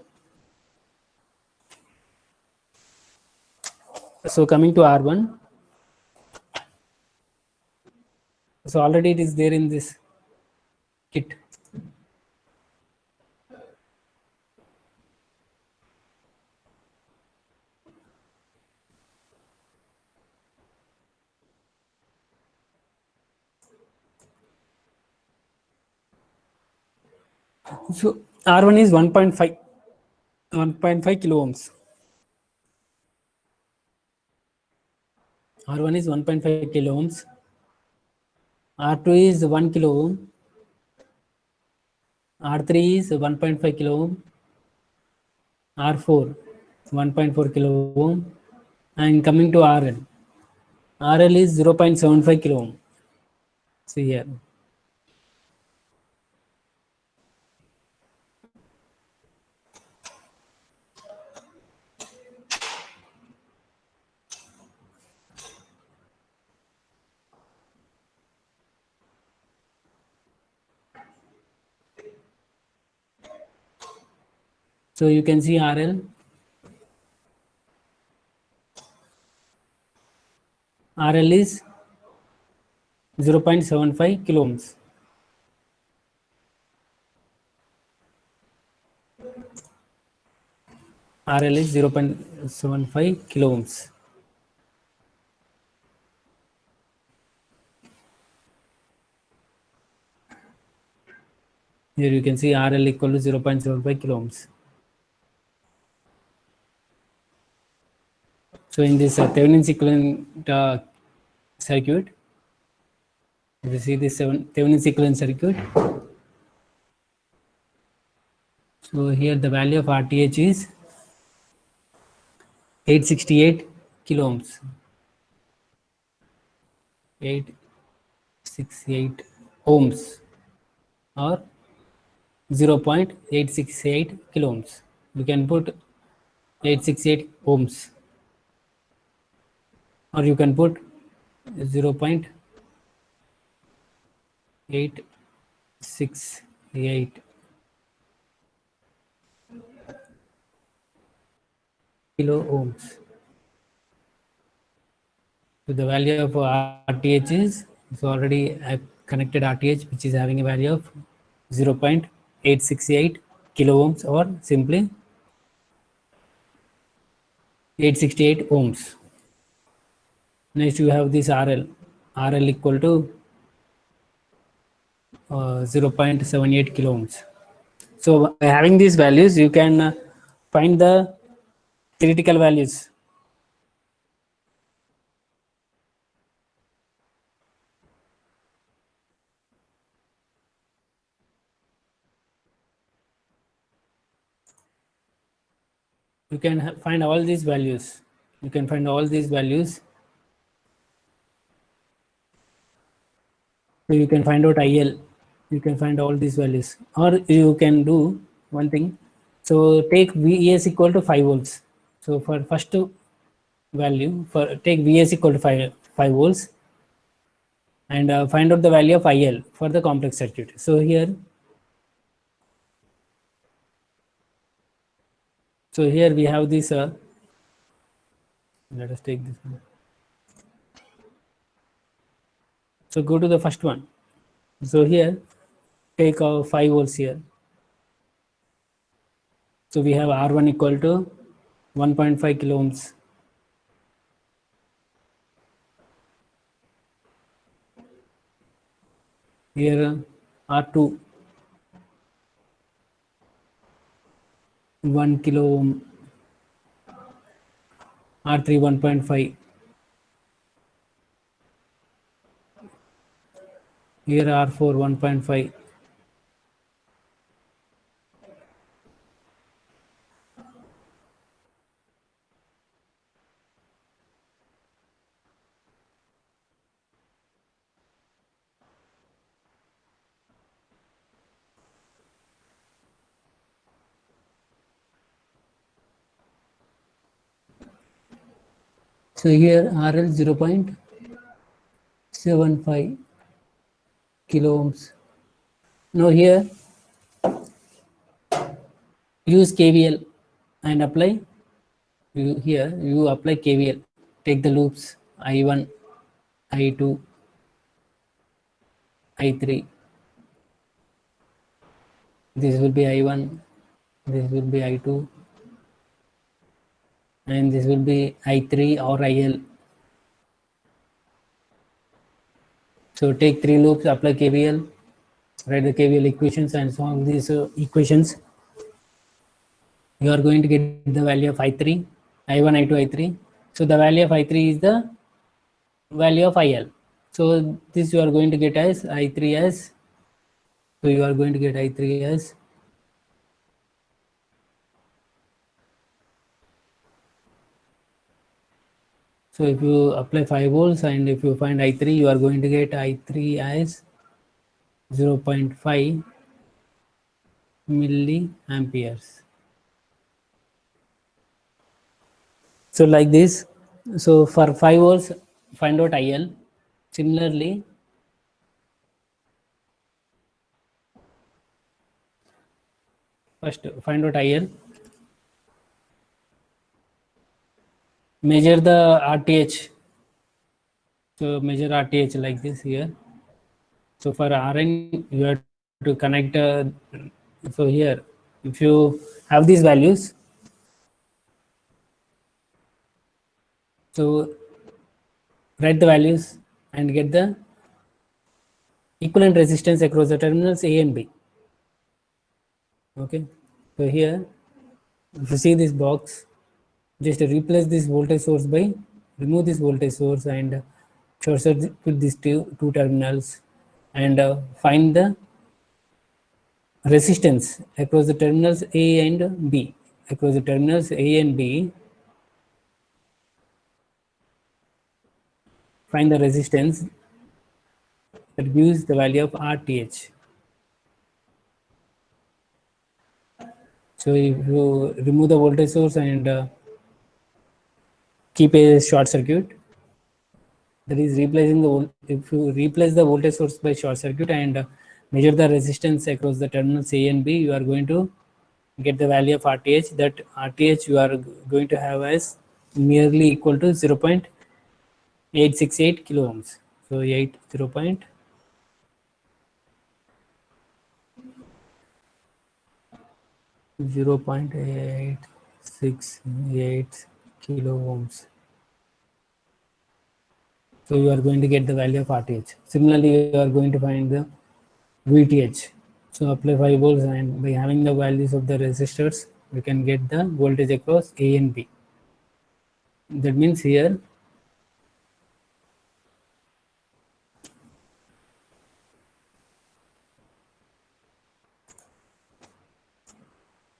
So coming to R1. So already it is there in this kit. So R1 is 1.5 kilo ohms. R1 is 1.5 kilo ohms. R2 is 1 kilo ohm. R3 is 1.5 kilo ohm. R4 1.4 kilo ohm. And coming to RL. RL is 0.75 kilo ohm. See here. So you can see RL. RL is 0.75 kilo ohms. RL is 0.75 kilo ohms. Here you can see RL equal to 0.75 kilo ohms. So in this Thevenin's equivalent circuit, if you see this Thevenin's equivalent circuit, so here the value of RTH is 868 kilo ohms. 868 ohms or 0.868 kilo ohms. You can put 868 ohms or you can put 0.868 kilo ohms. So the value of RTH is, so already I connected RTH which is having a value of 0.868 kilo ohms or simply 868 ohms. Next you have this RL equal to 0.78 kilo ohms. So by having these values you can find the theoretical values. You can find all these values. You can find all these values. So you can find out IL. You can find all these values. Or you can do one thing. So take VES equal to 5 volts. So for first value, for take VS equal to 5 volts and find out the value of IL for the complex circuit. So here, we have this. Let us take this one. So go to the first one. So here, take 5 volts here. So we have R1 equal to 1.5 kilo ohms. Here R2 1 kilo ohm, R3 1.5. Here R4 1.5. So here RL 0.75 kilo ohms. Now here use KVL and apply. Here you apply KVL. Take the loops I1, I2, I3. This will be I1, this will be I2, and this will be I3 or IL. So take 3 loops, apply KVL, write the KVL equations and solve these equations. You are going to get the value of I3, I1, I2, I3. So the value of I3 is the value of IL. So this you are going to get as I3 as, so you are going to get I3 as so if you apply 5 volts and if you find I3, you are going to get I3 as 0.5 milliamperes. So like this, so for 5 volts, find out IL. Similarly, first find out IL, measure the RTH. So measure RTH like this here. So for Rn, you have to connect. So here, if you have these values, so write the values and get the equivalent resistance across the terminals A and B. Okay. So here, if you see this box, just replace this voltage source by remove this voltage source and short circuit these two terminals and find the resistance across the terminals A and B. Across the terminals A and B, find the resistance that gives the value of RTH. So if you remove the voltage source and keep a short circuit, that is replacing the if you replace the voltage source by short circuit and measure the resistance across the terminals A and B, you are going to get the value of RTH. That RTH you are going to have as nearly equal to 0.868 kilo ohms. So 0.868 kilo ohms. So you are going to get the value of RTH. Similarly, you are going to find the VTH. So apply 5 volts and by having the values of the resistors, we can get the voltage across A and B. That means here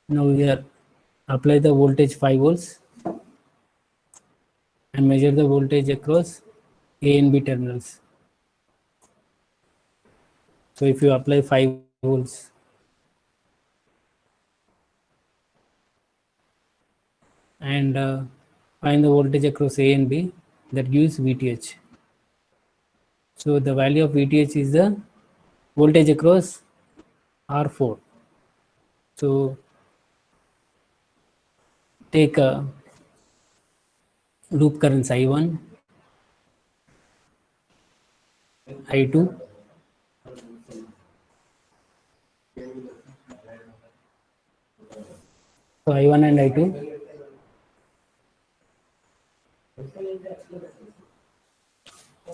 now here apply the voltage 5 volts and measure the voltage across A and B terminals. So if you apply 5 volts and find the voltage across A and B, that gives VTH. So the value of VTH is the voltage across R4. So take loop currents I1, I2, so I1 and I2.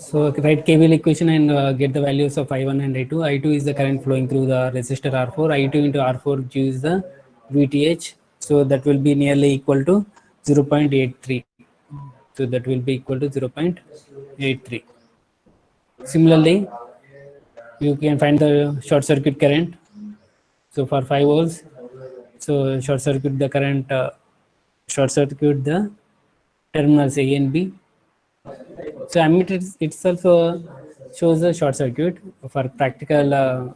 So write KVL equation and get the values of I1 and I2. I2 is the current flowing through the resistor R4. I2 into R4 gives the VTH. So that will be nearly equal to 0.83. So that will be equal to 0.83. Similarly, you can find the short circuit current. So for 5 volts, so short circuit the current, short circuit the terminals A and B. So ammeter itself shows a short circuit for practical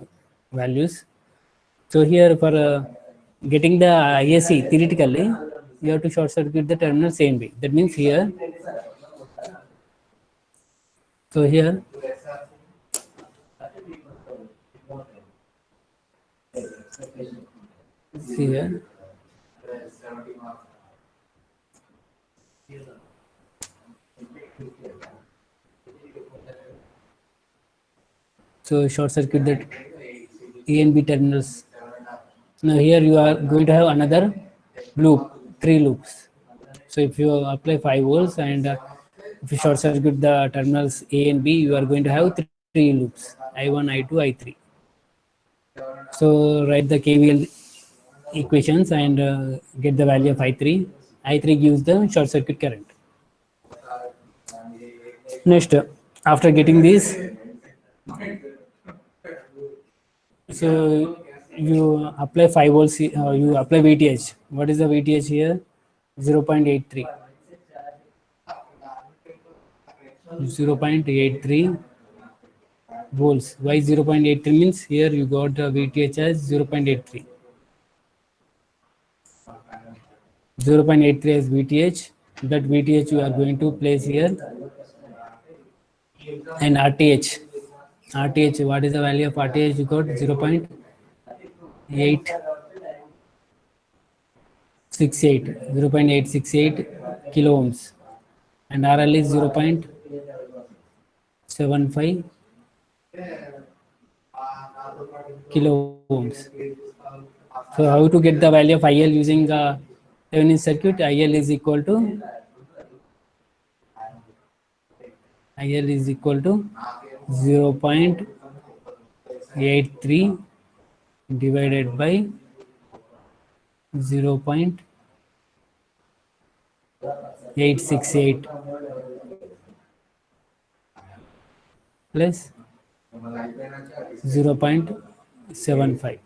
values. So here for getting the ISC theoretically, you have to short circuit the terminals A and B. That means here, so here, see here, so short circuit that A and B terminals. Now here you are going to have another loop, 3 loops. So if you apply 5 volts and if you short circuit the terminals A and B, you are going to have 3 loops, I1, I2, I3. So write the KVL equations and get the value of I3. I3 gives the short circuit current. Next, after getting this, so you apply 5 volts, you apply VTH. What is the VTH here? 0.83. 0.83 volts. Why 0.83 means here you got VTH as 0.83. 0.83 as VTH. That VTH you are going to place here. And RTH. RTH, what is the value of RTH? You got 0.868. 0.868 kilo ohms. And RL is 0.75 kilo ohms. So how to get the value of IL using the Thevenin circuit? IL is equal to 0.83 divided by 0.868 plus 0.75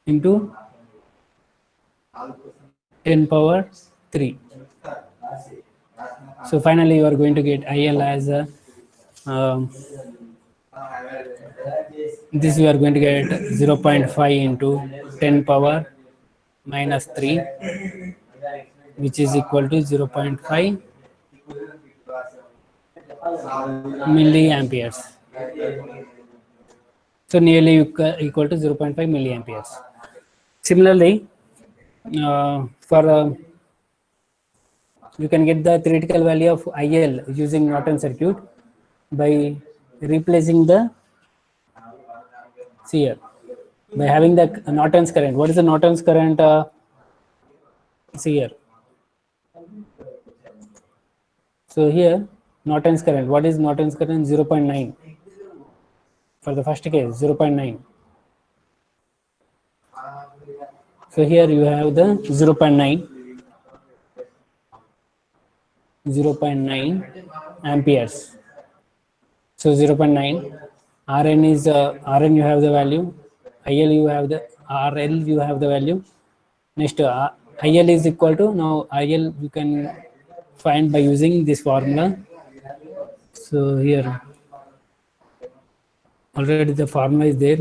into 10 power 3. So finally you are going to get IL as a this we are going to get 0.5 into 10 power minus 3, which is equal to 0.5 milliamperes. So nearly equal to 0.5 milliamperes. Similarly, for you can get the theoretical value of IL using Norton circuit by replacing the here by having the Norton's current. What is the Norton's current? See here. So here Norton's current. What is Norton's current? 0.9. For the first case, 0.9. So here you have the 0.9 amperes. So 0.9 Rn is Rn you have the value, IL you have the RL you have the value. Next IL is equal to, now IL you can find by using this formula. So here already the formula is there.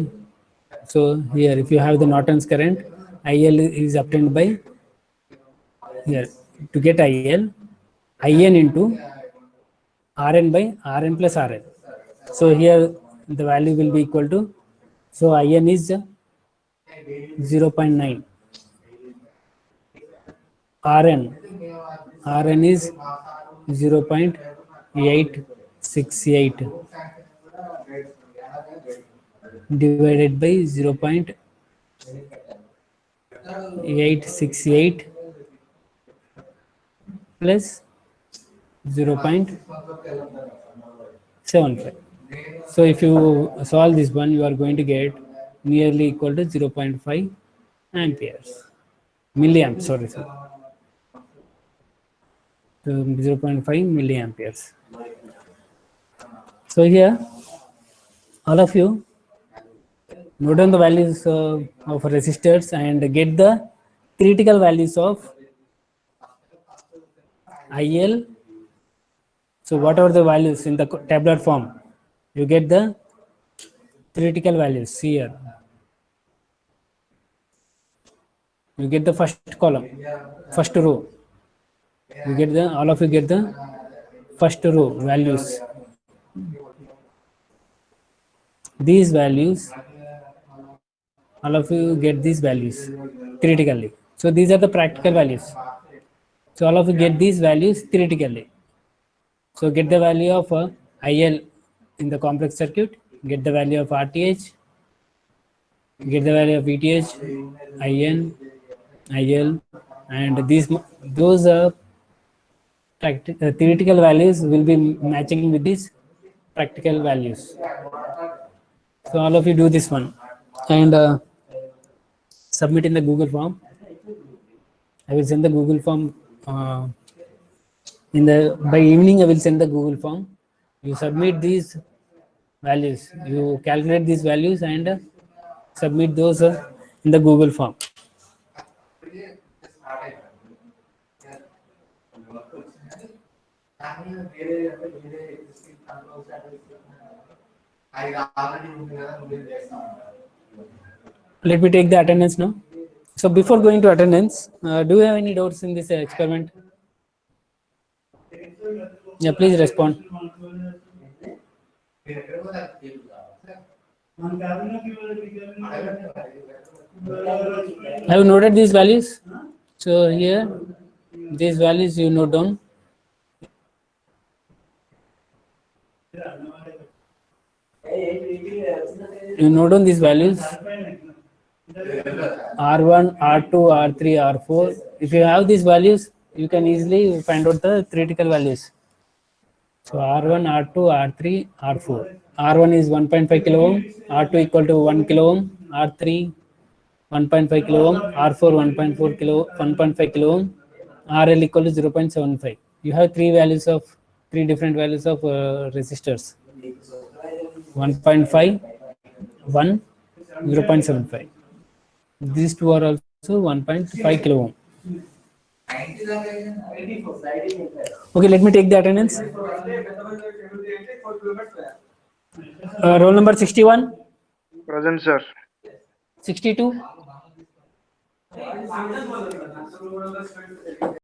So here if you have the Norton's current, IL is obtained by here to get IL, IN into Rn by Rn plus Rn. So here the value will be equal to, so IN is 0.9, Rn is 0.868 divided by 0.868 plus 0.75. So if you solve this one, you are going to get nearly equal to 0.5 amperes. Milliamps, sorry, sir. So 0.5 milliamperes. So here, all of you note down the values of resistors and get the critical values of IL. So whatever the values in the tabular form, you get the theoretical values here. You get the first column, first row. You get the, all of you get the first row values. These values, all of you get these values theoretically. So these are the practical values. So all of you get these values theoretically. So get the value of IL in the complex circuit, get the value of RTH, get the value of VTH, IN, IL, and those theoretical values will be matching with these practical values. So all of you do this one and submit in the Google form. I will send the Google form by evening. I will send the Google form. You submit these values. You calculate these values and submit those in the Google form. Let me take the attendance now. So before going to attendance, do you have any doubts in this experiment? Yeah, please respond. Have you noted these values? So here, these values you note down. You note down these values. R1, R2, R3, R4. If you have these values, you can easily find out the theoretical values. So R1, R2, R3, R4. R1 is 1.5 kilo ohm, R2 equal to 1 kilo ohm, R3 1.5 kilo ohm, R4 1.5 kilo ohm, RL equal to 0.75. You have three different values of resistors. 1.5, 1, 0.75. These two are also 1.5 kilo ohm. Okay, let me take the attendance. Roll number 61.
Present, sir.
62.